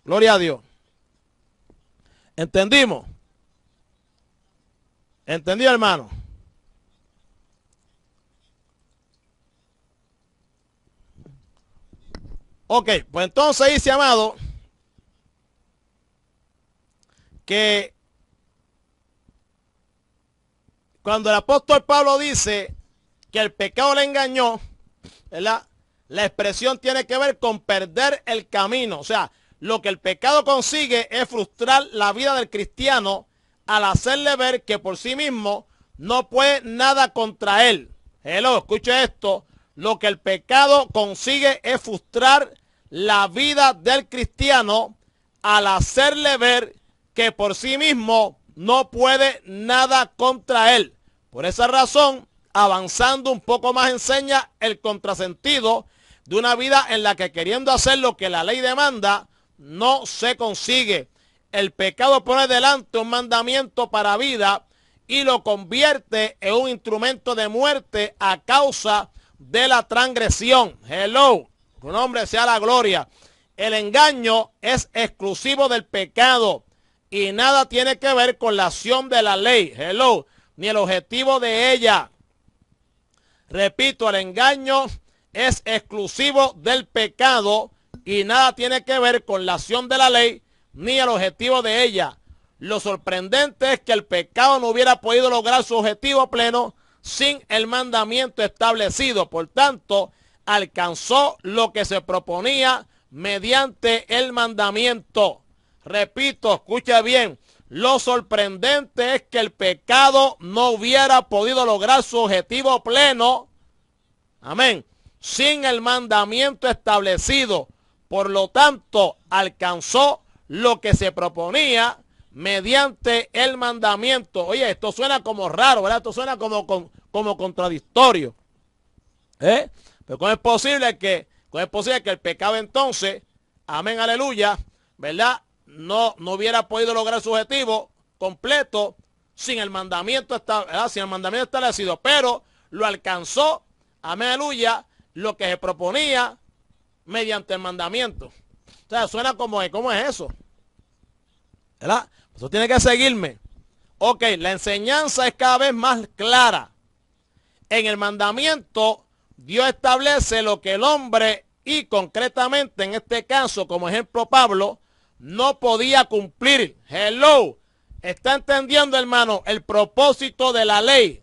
Gloria a Dios. ¿Entendimos? ¿Entendido, hermano? Ok, pues entonces dice, amado, que cuando el apóstol Pablo dice que el pecado le engañó, ¿verdad? La expresión tiene que ver con perder el camino. O sea, lo que el pecado consigue es frustrar la vida del cristiano al hacerle ver que por sí mismo no puede nada contra él. Hello, escuche esto. Lo que el pecado consigue es frustrar la vida del cristiano al hacerle ver que por sí mismo no puede nada contra él. Por esa razón, avanzando un poco más, enseña el contrasentido de una vida en la que, queriendo hacer lo que la ley demanda, no se consigue. El pecado pone delante un mandamiento para vida y lo convierte en un instrumento de muerte a causa de la transgresión. Hello, su nombre sea la gloria. El engaño es exclusivo del pecado y nada tiene que ver con la acción de la ley. Hello, ni el objetivo de ella. Repito, el engaño es exclusivo del pecado y nada tiene que ver con la acción de la ley ni el objetivo de ella. Lo sorprendente es que el pecado no hubiera podido lograr su objetivo pleno sin el mandamiento establecido. Por tanto, alcanzó lo que se proponía mediante el mandamiento. Repito, escucha bien, lo sorprendente es que el pecado no hubiera podido lograr su objetivo pleno, amén, sin el mandamiento establecido. Por lo tanto, alcanzó lo que se proponía mediante el mandamiento. Oye, esto suena como raro, ¿verdad? Esto suena como contradictorio. Pero ¿cómo es posible que el pecado entonces, amén, aleluya, ¿verdad? No hubiera podido lograr su objetivo completo sin el mandamiento, ¿verdad? Sin el mandamiento establecido, pero lo alcanzó, amén, aleluya, lo que se proponía mediante el mandamiento. O sea, suena como, ¿cómo es eso? ¿Verdad? Eso tiene que seguirme. Ok, la enseñanza es cada vez más clara. En el mandamiento, Dios establece lo que el hombre, y concretamente en este caso, como ejemplo Pablo, no podía cumplir. Hello, ¿está entendiendo, hermano, el propósito de la ley?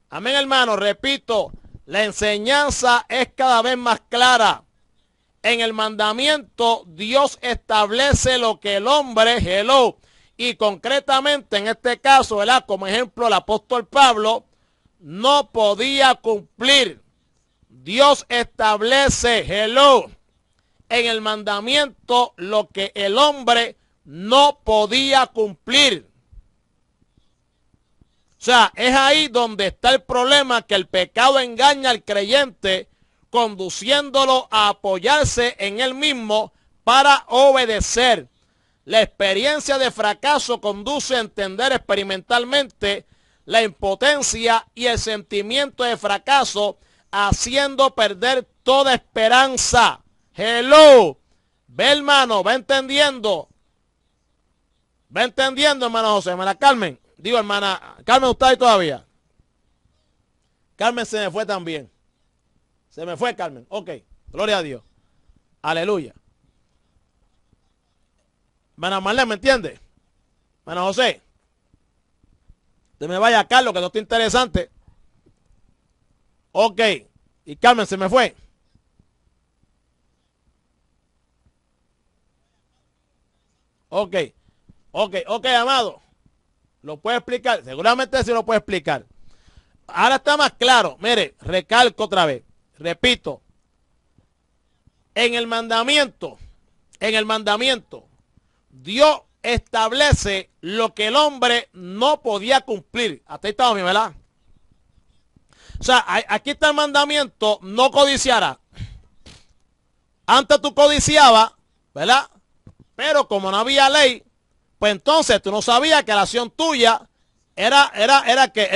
Amén, hermano, repito, la enseñanza es cada vez más clara. En el mandamiento, Dios establece lo que el hombre, hello, y concretamente en este caso, ¿verdad? Como ejemplo, el apóstol Pablo no podía cumplir. Dios establece, hello, en el mandamiento lo que el hombre no podía cumplir. O sea, es ahí donde está el problema, que el pecado engaña al creyente, conduciéndolo a apoyarse en él mismo para obedecer. La experiencia de fracaso conduce a entender experimentalmente la impotencia y el sentimiento de fracaso, haciendo perder toda esperanza. Hello, ve, hermano, va entendiendo, hermano José, hermana Carmen, digo, hermana Carmen, ¿usted ahí todavía? Carmen se me fue también. Se me fue, Carmen. Ok, gloria a Dios. Aleluya. Hermana Marlene, ¿me entiende? Hermano José. Se me vaya, Carlos, que no está interesante. Ok. Y Carmen se me fue. Ok. Ok, amado. ¿Lo puede explicar? Seguramente sí lo puede explicar. Ahora está más claro. Mire, recalco otra vez. Repito. En el mandamiento, Dios establece lo que el hombre no podía cumplir. Hasta ahí estamos bien, ¿verdad? O sea, aquí está el mandamiento: no codiciarás. Antes tú codiciabas, ¿verdad? Pero como no había ley, pues entonces tú no sabías que la acción tuya era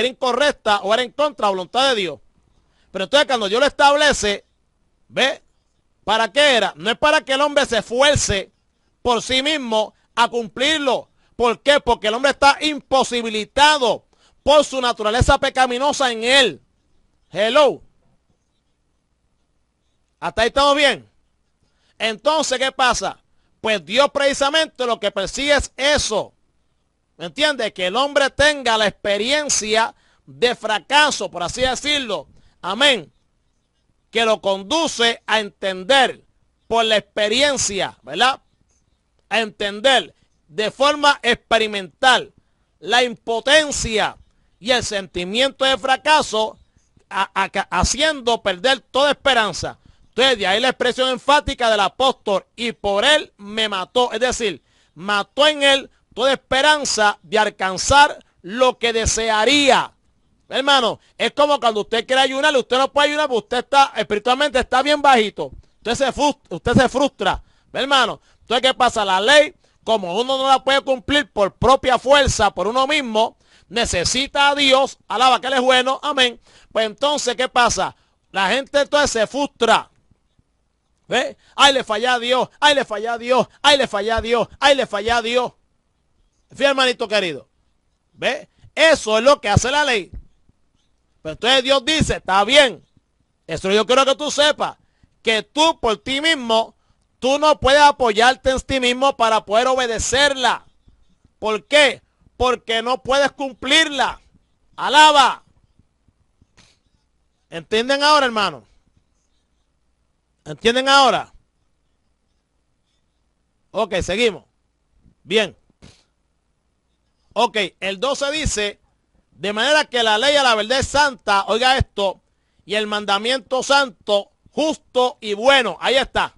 incorrecta o era en contra de la voluntad de Dios. Pero entonces cuando Dios lo establece, ¿ve? ¿Para qué era? No es para que el hombre se esfuerce por sí mismo a cumplirlo. ¿Por qué? Porque el hombre está imposibilitado por su naturaleza pecaminosa en él. Hello. ¿Hasta ahí estamos bien? Entonces, ¿qué pasa? Pues Dios precisamente lo que persigue es eso. ¿Me entiendes? Que el hombre tenga la experiencia de fracaso, por así decirlo. Amén. Que lo conduce a entender por la experiencia, ¿verdad? A entender de forma experimental la impotencia y el sentimiento de fracaso, haciendo perder toda esperanza. Entonces, de ahí la expresión enfática del apóstol, y por él me mató. Es decir, mató en él toda esperanza de alcanzar lo que desearía. Hermano, es como cuando usted quiere ayunar, usted no puede ayunar porque usted está, espiritualmente está bien bajito. Usted se frustra. Hermano, entonces, ¿qué pasa? La ley, como uno no la puede cumplir por propia fuerza, por uno mismo, necesita a Dios, alaba que Él es bueno, amén. Pues entonces, ¿qué pasa? La gente entonces se frustra. ¿Ve? Ay, le falla a Dios, ay, le falla a Dios, ay, le falla a Dios, ay, le falla a Dios. Fíjate, hermanito querido. ¿Ve? Eso es lo que hace la ley. Pero entonces Dios dice, está bien. Eso yo quiero que tú sepas. Que tú por ti mismo, tú no puedes apoyarte en ti mismo para poder obedecerla. ¿Por qué? Porque no puedes cumplirla. Alaba. ¿Entienden ahora, hermano? ¿Entienden ahora? Ok, seguimos. Bien. Ok, el 12 dice, de manera que la ley a la verdad es santa, oiga esto, y el mandamiento santo, justo y bueno. Ahí está.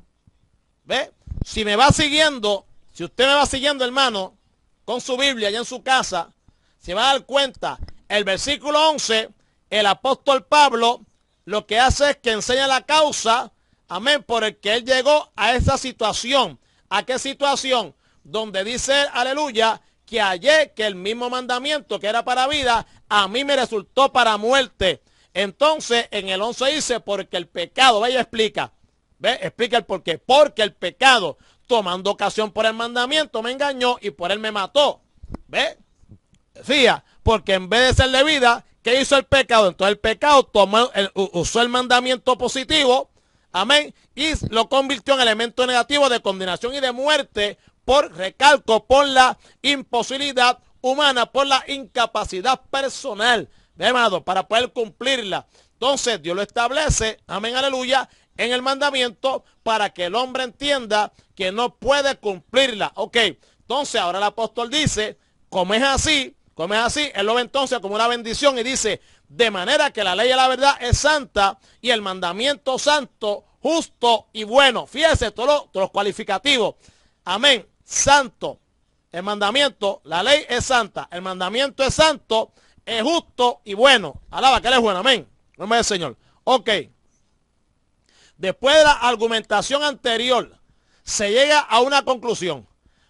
¿Ve? Si me va siguiendo, si usted me va siguiendo, hermano, con su Biblia allá en su casa, se va a dar cuenta, el versículo 11, el apóstol Pablo lo que hace es que enseña la causa, amén, por el que él llegó a esa situación. ¿A qué situación? Donde dice, aleluya, que hallé que el mismo mandamiento que era para vida, a mí me resultó para muerte. Entonces, en el 11 dice, porque el pecado, vaya, explica, ¿ve? Explica el por qué. Porque el pecado, tomando ocasión por el mandamiento, me engañó y por él me mató. ¿Ve? Fía, porque en vez de ser de vida, ¿qué hizo el pecado? Entonces el pecado usó el mandamiento positivo, amén, y lo convirtió en elemento negativo de condenación y de muerte, por recalco, por la imposibilidad humana, por la incapacidad personal, ¿ve, amado? Para poder cumplirla. Entonces Dios lo establece, amén, aleluya, en el mandamiento para que el hombre entienda que no puede cumplirla. Ok, entonces ahora el apóstol dice, como es así, él lo ve entonces como una bendición y dice, de manera que la ley de la verdad es santa y el mandamiento santo, justo y bueno. Fíjese todos los cualificativos. Amén. Santo. El mandamiento, la ley es santa. El mandamiento es santo, es justo y bueno. Alaba que Él es bueno. Amén. Nombre del Señor. Ok. Después de la argumentación anterior, se llega a una conclusión.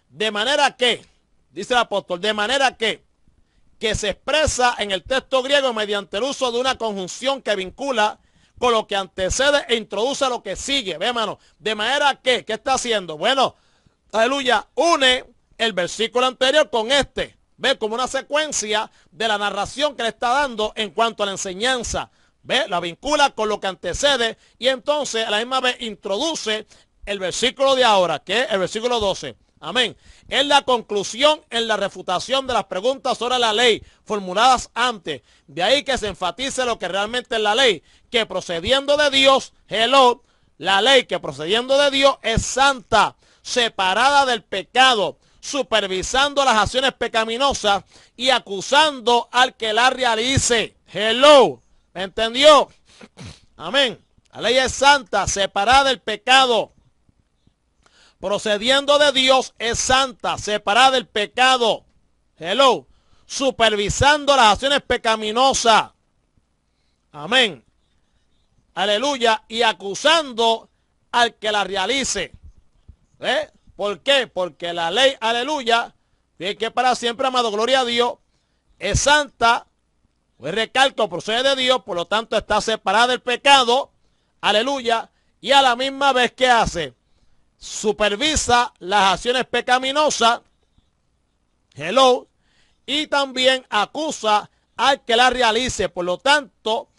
De manera que, dice el apóstol, de manera que se expresa en el texto griego mediante el uso de una conjunción que vincula con lo que antecede e introduce lo que sigue. Ve, hermano, de manera que, ¿qué está haciendo? Bueno, aleluya, une el versículo anterior con este. Ve, como una secuencia de la narración que le está dando en cuanto a la enseñanza. Ve, la vincula con lo que antecede y entonces a la misma vez introduce el versículo de ahora, que es el versículo 12. Amén. Es la conclusión en la refutación de las preguntas sobre la ley formuladas antes. De ahí que se enfatice lo que realmente es la ley, que procediendo de Dios, hello, la ley que procediendo de Dios es santa, separada del pecado, supervisando las acciones pecaminosas y acusando al que la realice. Hello, ¿me entendió? Amén. La ley es santa, separada del pecado. Procediendo de Dios es santa, separada del pecado. Hello. Supervisando las acciones pecaminosas. Amén. Aleluya. Y acusando al que la realice. ¿Eh? ¿Por qué? Porque la ley, aleluya, y que para siempre, amado, gloria a Dios, es santa, pues recalco, procede de Dios, por lo tanto está separada del pecado, aleluya, y a la misma vez que hace, supervisa las acciones pecaminosas, hello, y también acusa al que la realice. Por lo tanto,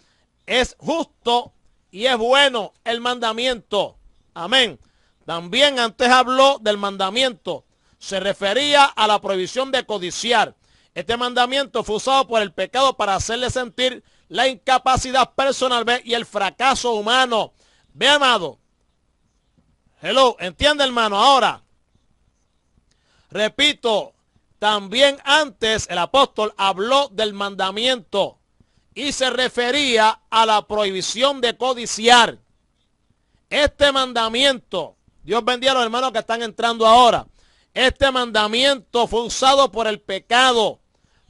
es justo y es bueno el mandamiento. Amén. También antes habló del mandamiento. Se refería a la prohibición de codiciar. Este mandamiento fue usado por el pecado para hacerle sentir la incapacidad personal y el fracaso humano. Ve, amado. Hello, entiende, hermano. Ahora, repito, también antes el apóstol habló del mandamiento y se refería a la prohibición de codiciar. Este mandamiento, Dios bendiga a los hermanos que están entrando ahora, este mandamiento fue usado por el pecado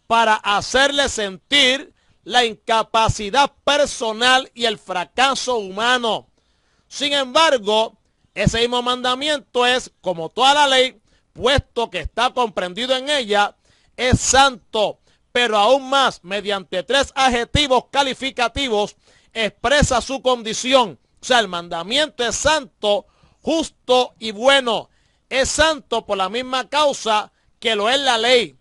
para hacerle sentir la incapacidad personal y el fracaso humano. Sin embargo, ese mismo mandamiento es, como toda la ley, puesto que está comprendido en ella, es santo, pero aún más, mediante 3 adjetivos calificativos, expresa su condición. O sea, el mandamiento es santo, justo y bueno. Es santo por la misma causa que lo es la ley.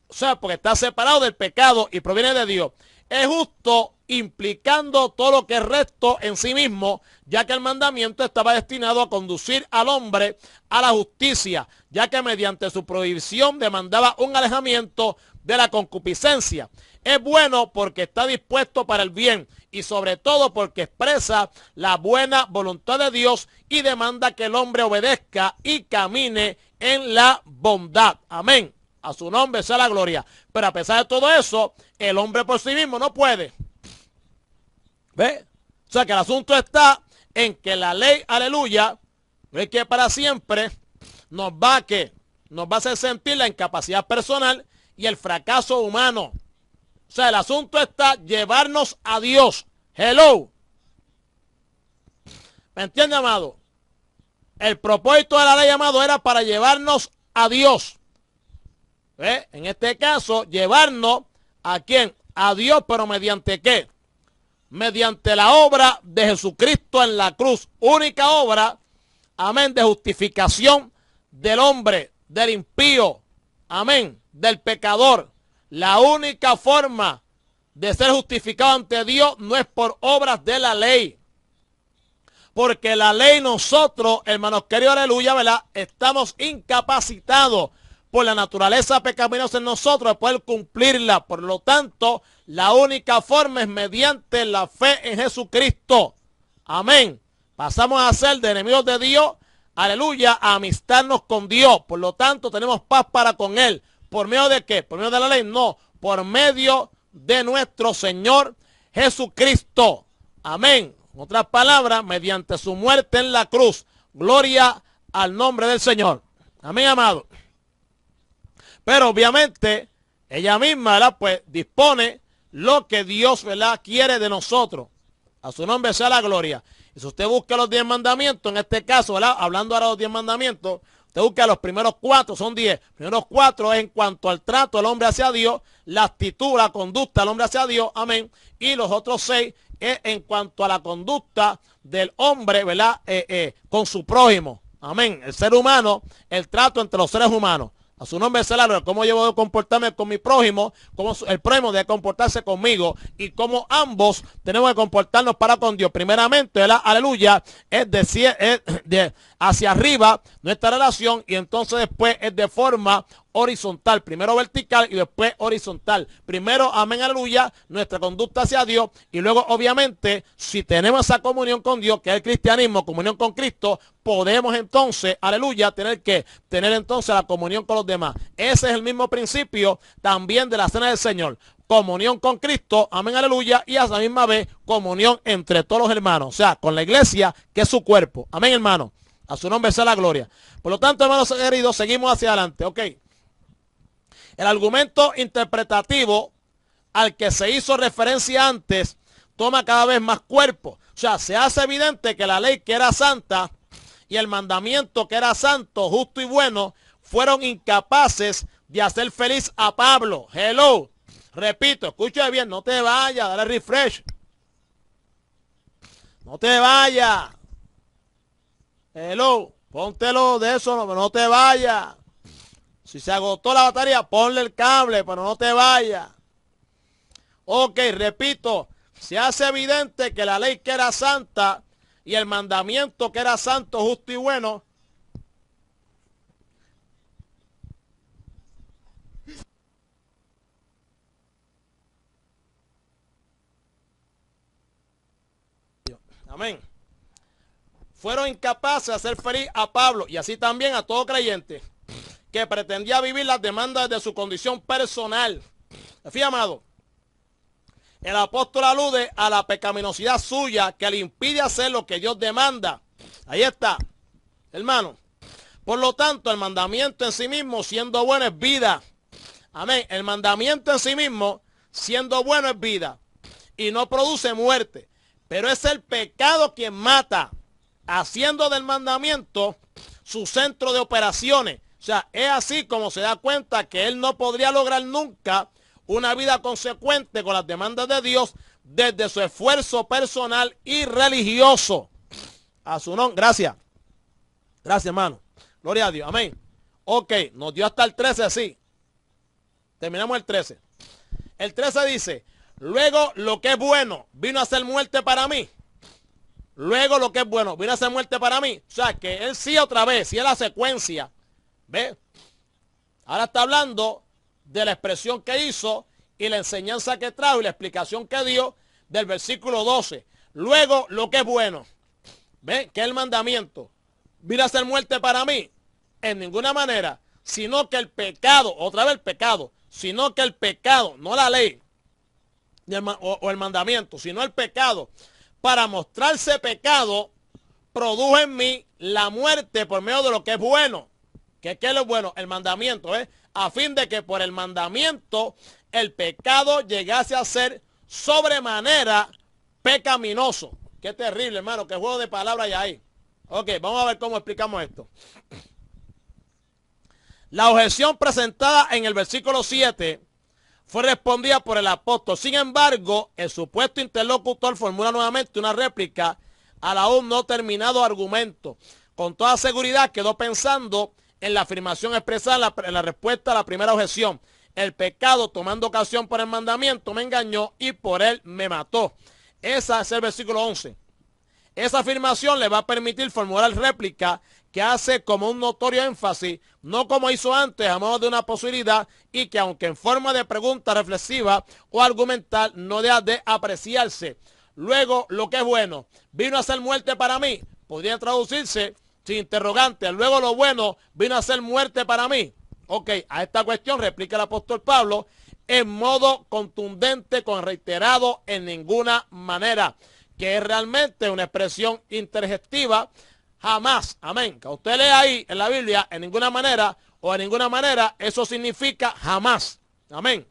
O sea, porque está separado del pecado y proviene de Dios. Es justo implicando todo lo que es recto en sí mismo, ya que el mandamiento estaba destinado a conducir al hombre a la justicia, ya que mediante su prohibición demandaba un alejamiento de la concupiscencia. Es bueno porque está dispuesto para el bien y sobre todo porque expresa la buena voluntad de Dios y demanda que el hombre obedezca y camine en la bondad. Amén. A su nombre sea la gloria. Pero a pesar de todo eso, el hombre por sí mismo no puede. ¿Ve? O sea que el asunto está en que la ley, aleluya, es que para siempre nos va a hacer sentir la incapacidad personal y el fracaso humano. O sea, el asunto está llevarnos a Dios. Hello. ¿Me entiende, amado? El propósito de la ley, amado, era para llevarnos a Dios. ¿Ve? En este caso, llevarnos ¿a quién? A Dios, pero ¿mediante qué? Mediante la obra de Jesucristo en la cruz. Única obra, amén, de justificación del hombre, del impío, amén, del pecador. La única forma de ser justificado ante Dios no es por obras de la ley. Porque la ley nosotros, hermanos queridos, aleluya, ¿verdad? Estamos incapacitados por la naturaleza pecaminosa en nosotros de poder cumplirla. Por lo tanto, la única forma es mediante la fe en Jesucristo. Amén. Pasamos a ser de enemigos de Dios, aleluya, a amistarnos con Dios. Por lo tanto, tenemos paz para con Él. ¿Por medio de qué? ¿Por medio de la ley? No, por medio de nuestro Señor Jesucristo. Amén. En otras palabras, mediante su muerte en la cruz. Gloria al nombre del Señor. Amén, amado. Pero obviamente, ella misma, ¿verdad? Pues dispone lo que Dios, ¿verdad?, quiere de nosotros. A su nombre sea la gloria. Y si usted busca los 10 mandamientos, en este caso, ¿verdad?, hablando ahora de los 10 mandamientos, usted busca los primeros 4, son 10. Los primeros 4 es en cuanto al trato del hombre hacia Dios, la actitud, la conducta del hombre hacia Dios, amén. Y los otros 6 es en cuanto a la conducta del hombre, ¿verdad?, con su prójimo, amén. El ser humano, el trato entre los seres humanos. A su nombre sea la gloria. Cómo yo debo comportarme con mi prójimo, cómo el prójimo debe comportarse conmigo y cómo ambos tenemos que comportarnos para con Dios. Primeramente, aleluya, es de hacia arriba nuestra relación y entonces después es de forma horizontal, primero vertical y después horizontal. Primero, amén, aleluya, nuestra conducta hacia Dios y luego obviamente si tenemos esa comunión con Dios, que es el cristianismo, comunión con Cristo, podemos entonces, aleluya, tener entonces la comunión con los demás. Ese es el mismo principio también de la cena del Señor. Comunión con Cristo, amén, aleluya, y a la misma vez comunión entre todos los hermanos, o sea, con la iglesia que es su cuerpo. Amén, hermano. A su nombre sea la gloria. Por lo tanto, hermanos queridos, seguimos hacia adelante. Ok. El argumento interpretativo al que se hizo referencia antes toma cada vez más cuerpo. O sea, se hace evidente que la ley que era santa y el mandamiento que era santo, justo y bueno, fueron incapaces de hacer feliz a Pablo. Hello. Repito, escucha bien, no te vayas, dale refresh. No te vayas. Hello. Póntelo de eso, no te vayas. Si se agotó la batería, ponle el cable, pero no te vayas. Ok, repito, se hace evidente que la ley que era santa y el mandamiento que era santo, justo y bueno, amén, fueron incapaces de hacer feliz a Pablo y así también a todo creyente que pretendía vivir las demandas de su condición personal. Fíjate, amado, el apóstol alude a la pecaminosidad suya que le impide hacer lo que Dios demanda. Ahí está, hermano. Por lo tanto, el mandamiento en sí mismo, siendo bueno, es vida. Amén. El mandamiento en sí mismo, siendo bueno, es vida. Y no produce muerte. Pero es el pecado quien mata, haciendo del mandamiento su centro de operaciones. O sea, es así como se da cuenta que él no podría lograr nunca una vida consecuente con las demandas de Dios desde su esfuerzo personal y religioso. A su nombre, gracias. Gracias, hermano. Gloria a Dios. Amén. Ok, nos dio hasta el 13 así. Terminamos el 13. El 13 dice, luego lo que es bueno vino a ser muerte para mí. Luego lo que es bueno vino a ser muerte para mí. O sea, que él sí otra vez, sí es la secuencia. ¿Ve? Ahora está hablando de la expresión que hizo y la enseñanza que trajo y la explicación que dio del versículo 12. Luego lo que es bueno. ¿Ve? Que es el mandamiento. ¿Vino a ser muerte para mí? En ninguna manera. Sino que el pecado, otra vez el pecado, sino que el pecado, no la ley o el mandamiento, sino el pecado, para mostrarse pecado, produjo en mí la muerte por medio de lo que es bueno. ¿Qué es lo bueno? El mandamiento, a fin de que por el mandamiento el pecado llegase a ser sobremanera pecaminoso. Qué terrible, hermano, qué juego de palabras hay ahí. Ok, vamos a ver cómo explicamos esto. La objeción presentada en el versículo 7 fue respondida por el apóstol. Sin embargo, el supuesto interlocutor formula nuevamente una réplica al aún no terminado argumento. Con toda seguridad quedó pensando en la afirmación expresada en la respuesta a la primera objeción. El pecado, tomando ocasión por el mandamiento, me engañó y por él me mató. Ese es el versículo 11. Esa afirmación le va a permitir formular réplica que hace como un notorio énfasis, no como hizo antes a modo de una posibilidad, y que aunque en forma de pregunta reflexiva o argumental no deja de apreciarse. Luego, lo que es bueno, vino a ser muerte para mí. Podría traducirse sin interrogante. Luego lo bueno vino a ser muerte para mí. Ok, a esta cuestión replica el apóstol Pablo en modo contundente, con reiterado en ninguna manera, que es realmente una expresión intergestiva. Jamás, amén. Que usted lee ahí en la Biblia, en ninguna manera o en ninguna manera, eso significa jamás. Amén.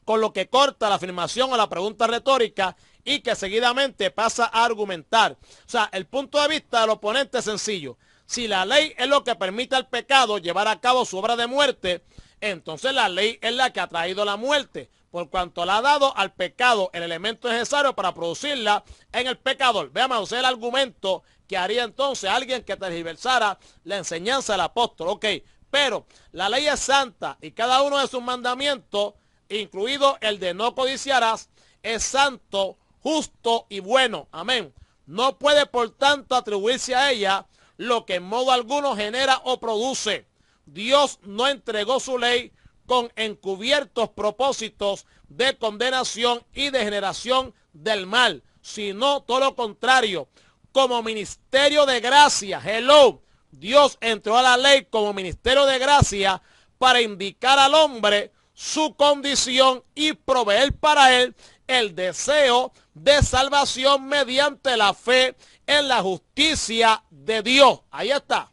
Con lo que corta la afirmación o la pregunta retórica y que seguidamente pasa a argumentar. O sea, el punto de vista del oponente es sencillo. Si la ley es lo que permite al pecado llevar a cabo su obra de muerte, entonces la ley es la que ha traído la muerte, por cuanto le ha dado al pecado el elemento necesario para producirla en el pecador. Veamos el argumento que haría entonces alguien que tergiversara la enseñanza del apóstol. Ok, pero la ley es santa y cada uno de sus mandamientos, incluido el de no codiciarás, es santo, justo y bueno. Amén. No puede por tanto atribuirse a ella lo que en modo alguno genera o produce. Dios no entregó su ley con encubiertos propósitos de condenación y de generación del mal, sino todo lo contrario, como ministerio de gracia. Hello, Dios entregó a la ley como ministerio de gracia para indicar al hombre su condición y proveer para él el deseo de salvación mediante la fe en la justicia de Dios. Ahí está.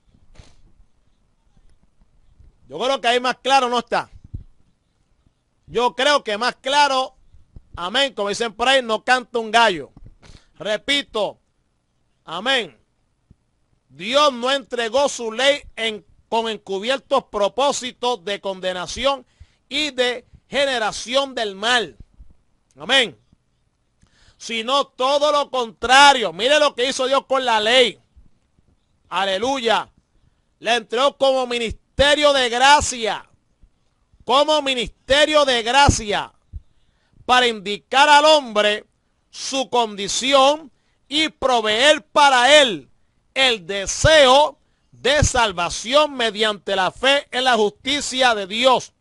Yo creo que ahí más claro no está. Yo creo que más claro, amén, como dicen por ahí, no canta un gallo. Repito, amén. Dios no entregó su ley en con encubiertos propósitos de condenación y de generación del mal. Amén. Sino todo lo contrario. Mire lo que hizo Dios con la ley. Aleluya. Le entregó como ministerio de gracia. Como ministerio de gracia. Para indicar al hombre su condición y proveer para él el deseo de salvación mediante la fe en la justicia de Dios.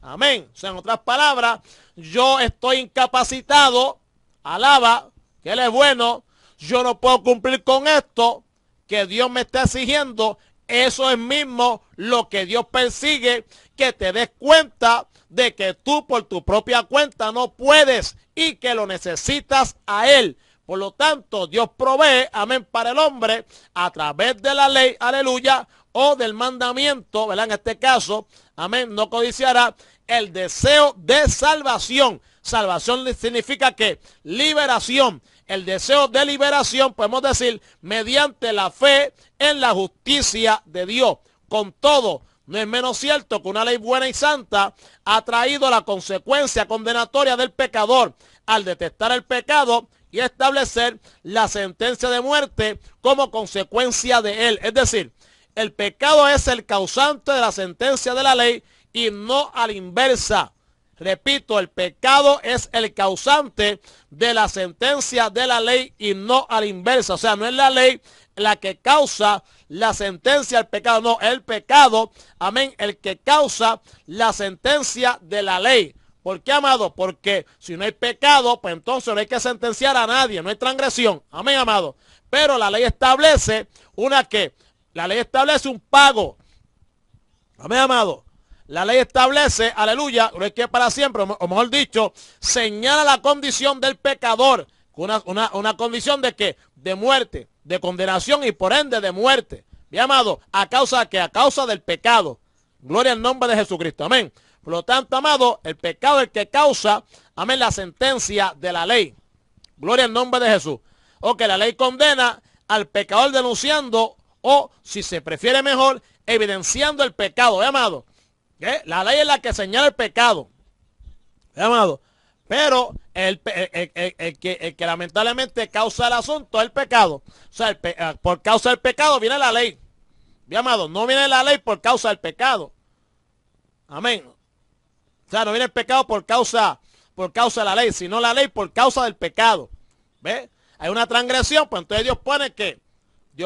Amén. O sea, en otras palabras, yo estoy incapacitado. Alaba, que Él es bueno. Yo no puedo cumplir con esto que Dios me está exigiendo. Eso es mismo lo que Dios persigue, que te des cuenta de que tú por tu propia cuenta no puedes y que lo necesitas a Él. Por lo tanto, Dios provee, amén, para el hombre a través de la ley, aleluya, o del mandamiento, ¿verdad? En este caso, amén, no codiciará el deseo de salvación. Salvación significa que liberación. El deseo de liberación, podemos decir, mediante la fe en la justicia de Dios. Con todo, no es menos cierto que una ley buena y santa ha traído la consecuencia condenatoria del pecador al detestar el pecado y establecer la sentencia de muerte como consecuencia de él. Es decir, el pecado es el causante de la sentencia de la ley y no a la inversa. Repito, el pecado es el causante de la sentencia de la ley y no a la inversa. O sea, no es la ley la que causa la sentencia al pecado, no, el pecado, amén, el que causa la sentencia de la ley. ¿Por qué, amado? Porque si no hay pecado, pues entonces no hay que sentenciar a nadie, no hay transgresión. Amén, amado. Pero la ley establece la ley establece un pago. Amén, amado. La ley establece, aleluya, no es que para siempre, o mejor dicho, señala la condición del pecador. Una condición de ¿qué? De muerte, de condenación y por ende de muerte. Bien, amado, ¿a causa de qué? A causa del pecado. Gloria al nombre de Jesucristo. Amén. Por lo tanto, amado, el pecado es el que causa, amén, la sentencia de la ley. Gloria al nombre de Jesús. O que la ley condena al pecador denunciando o, si se prefiere mejor, evidenciando el pecado. Amado. La ley es la que señala el pecado. Amado. Pero el que lamentablemente causa el asunto es el pecado. O sea, por causa del pecado viene la ley. Bien, amado, no viene la ley por causa del pecado. Amén. O sea, no viene el pecado por causa de la ley, sino la ley por causa del pecado. ¿Ve? Hay una transgresión, pues entonces Dios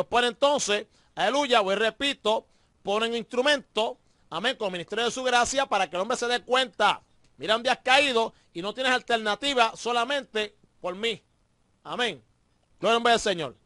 pone entonces, aleluya, voy repito, pone un instrumento, amén, con el ministerio de su gracia para que el hombre se dé cuenta. Mira dónde has caído y no tienes alternativa solamente por mí. Amén. Gloria al nombre del Señor.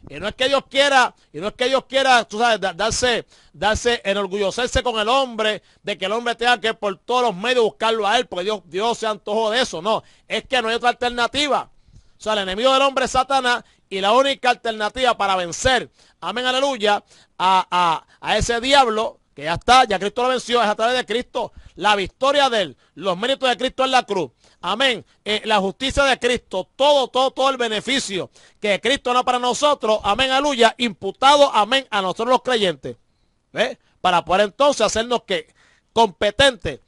Y no es que Dios quiera, tú sabes, darse, enorgullecerse con el hombre, de que el hombre tenga que por todos los medios buscarlo a él, porque Dios se antojó de eso. No, es que no hay otra alternativa. O sea, el enemigo del hombre es Satanás y la única alternativa para vencer, amén, aleluya, a ese diablo, que ya está, ya Cristo lo venció, es a través de Cristo, la victoria de él, los méritos de Cristo en la cruz. Amén. La justicia de Cristo, todo el beneficio que Cristo da para nosotros, amén, aleluya, imputado, amén, a nosotros los creyentes. ¿Ve? Para poder entonces hacernos competentes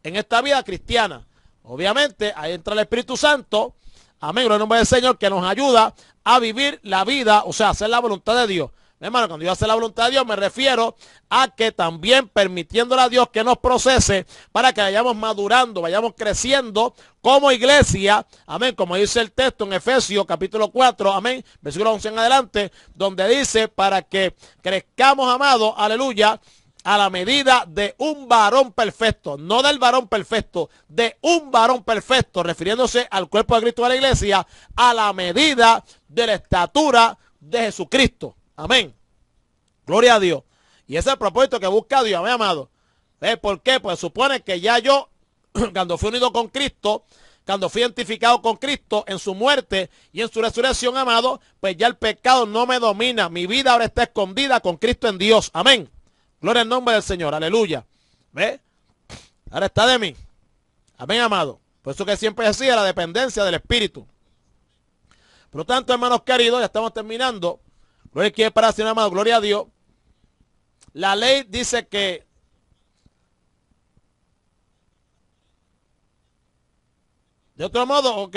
en esta vida cristiana. Obviamente, ahí entra el Espíritu Santo, amén, en el nombre del Señor, que nos ayuda a vivir la vida, o sea, hacer la voluntad de Dios. Mi hermano, cuando yo hago la voluntad de Dios, me refiero a que también permitiéndole a Dios que nos procese para que vayamos madurando, vayamos creciendo como iglesia, amén, como dice el texto en Efesios capítulo 4, amén, versículo 11 en adelante, donde dice para que crezcamos, amados, aleluya, a la medida de un varón perfecto, no del varón perfecto, de un varón perfecto, refiriéndose al cuerpo de Cristo de la iglesia, a la medida de la estatura de Jesucristo. Amén. Gloria a Dios. Y ese es el propósito que busca Dios, amén, amado. ¿Por qué? Pues supone que ya yo, cuando fui unido con Cristo, cuando fui identificado con Cristo en su muerte y en su resurrección, amado, pues ya el pecado no me domina. Mi vida ahora está escondida con Cristo en Dios. Amén. Gloria al nombre del Señor. Aleluya. ¿Ve? Ahora está de mí. Amén, amado. Por eso que siempre decía la dependencia del Espíritu. Por lo tanto, hermanos queridos, ya estamos terminando. Gloria a Dios, amado, gloria a Dios. la ley dice que de otro modo, ok,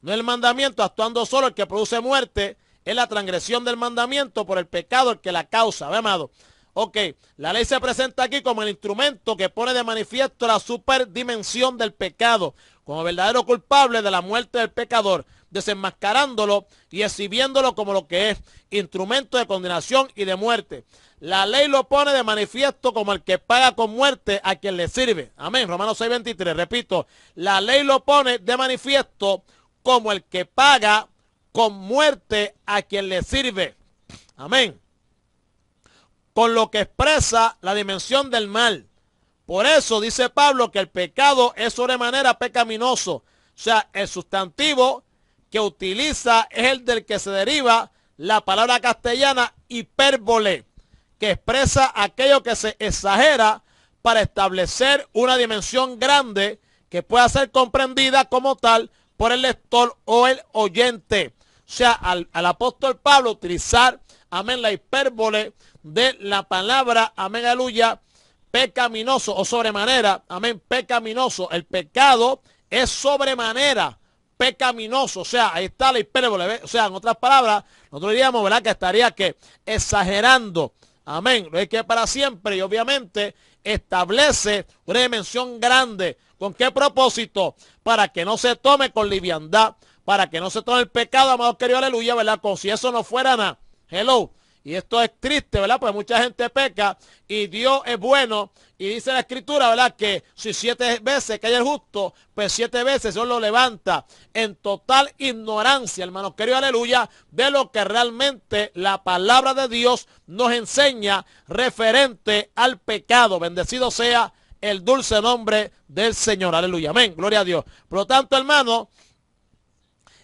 no es el mandamiento actuando solo el que produce muerte, es la transgresión del mandamiento por el pecado el que la causa. ¿Ve, amado? Ok, la ley se presenta aquí como el instrumento que pone de manifiesto la superdimensión del pecado, como verdadero culpable de la muerte del pecador, desenmascarándolo y exhibiéndolo como lo que es, instrumento de condenación y de muerte. La ley lo pone de manifiesto como el que paga con muerte a quien le sirve. Amén. Romanos 6:23, repito, la ley lo pone de manifiesto como el que paga con muerte a quien le sirve. Amén. Con lo que expresa la dimensión del mal. Por eso dice Pablo que el pecado es sobremanera pecaminoso. O sea, el sustantivo que utiliza es el del que se deriva la palabra castellana hipérbole, que expresa aquello que se exagera para establecer una dimensión grande que pueda ser comprendida como tal por el lector o el oyente. O sea, al apóstol Pablo utilizar, amén, la hipérbole de la palabra, amén, aleluya, pecaminoso o sobremanera, amén, pecaminoso. El pecado es sobremanera pecaminoso, o sea, ahí está la hipérbole, ¿ve? O sea, en otras palabras, nosotros diríamos, ¿verdad?, que estaría que exagerando, amén, lo es que para siempre, y obviamente establece una dimensión grande. ¿Con qué propósito? Para que no se tome con liviandad, para que no se tome el pecado, amados queridos, aleluya, ¿verdad?, como si eso no fuera nada. Hello. Y esto es triste, ¿verdad? Pues mucha gente peca y Dios es bueno. Y dice la Escritura, ¿verdad?, que si 7 veces cae el justo, pues 7 veces Dios lo levanta. En total ignorancia, hermanos queridos, aleluya, de lo que realmente la palabra de Dios nos enseña referente al pecado. Bendecido sea el dulce nombre del Señor, aleluya, amén, gloria a Dios. Por lo tanto, hermano,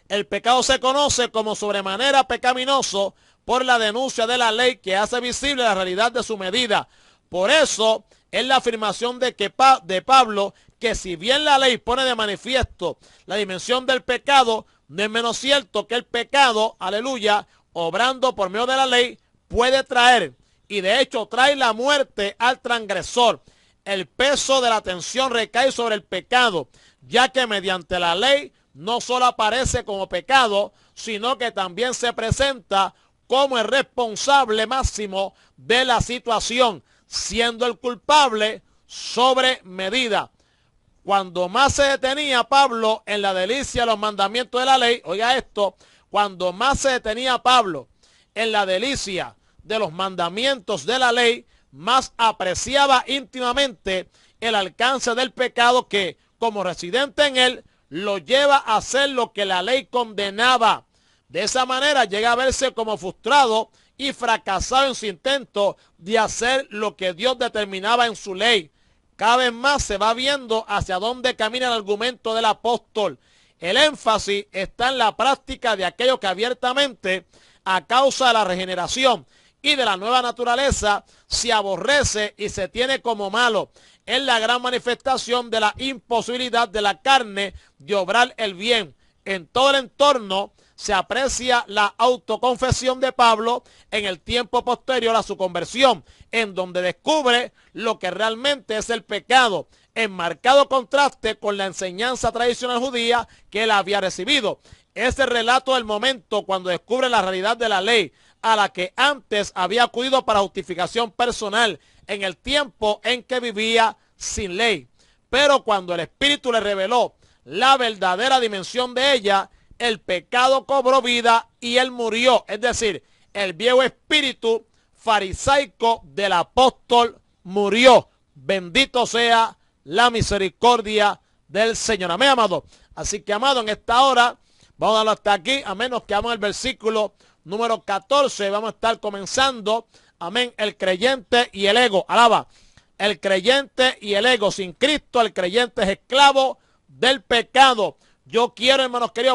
el pecado se conoce como sobremanera pecaminoso por la denuncia de la ley que hace visible la realidad de su medida. Por eso es la afirmación de Pablo que si bien la ley pone de manifiesto la dimensión del pecado, no es menos cierto que el pecado, aleluya, obrando por medio de la ley, puede traer, y de hecho trae la muerte al transgresor. El peso de la tensión recae sobre el pecado, ya que mediante la ley no solo aparece como pecado, sino que también se presenta como el responsable máximo de la situación, siendo el culpable sobre medida. Cuando más se detenía Pablo en la delicia de los mandamientos de la ley, oiga esto, cuando más se detenía Pablo en la delicia de los mandamientos de la ley, más apreciaba íntimamente el alcance del pecado que, como residente en él, lo lleva a hacer lo que la ley condenaba. De esa manera llega a verse como frustrado y fracasado en su intento de hacer lo que Dios determinaba en su ley. Cada vez más se va viendo hacia dónde camina el argumento del apóstol. El énfasis está en la práctica de aquello que abiertamente, a causa de la regeneración y de la nueva naturaleza, se aborrece y se tiene como malo. Es la gran manifestación de la imposibilidad de la carne de obrar el bien. En todo el entorno se aprecia la autoconfesión de Pablo en el tiempo posterior a su conversión, en donde descubre lo que realmente es el pecado, en marcado contraste con la enseñanza tradicional judía que él había recibido. Ese relato del momento cuando descubre la realidad de la ley, a la que antes había acudido para justificación personal, en el tiempo en que vivía sin ley. Pero cuando el Espíritu le reveló la verdadera dimensión de ella, el pecado cobró vida y él murió. Es decir, el viejo espíritu farisaico del apóstol murió. Bendito sea la misericordia del Señor. Amén, amado. Así que, amado, en esta hora vamos a darlo hasta aquí, a menos que vamos al versículo número 14. Vamos a estar comenzando, amén, el creyente y el ego. Alaba. El creyente y el ego. Sin Cristo, el creyente es esclavo del pecado. Yo quiero, hermanos queridos,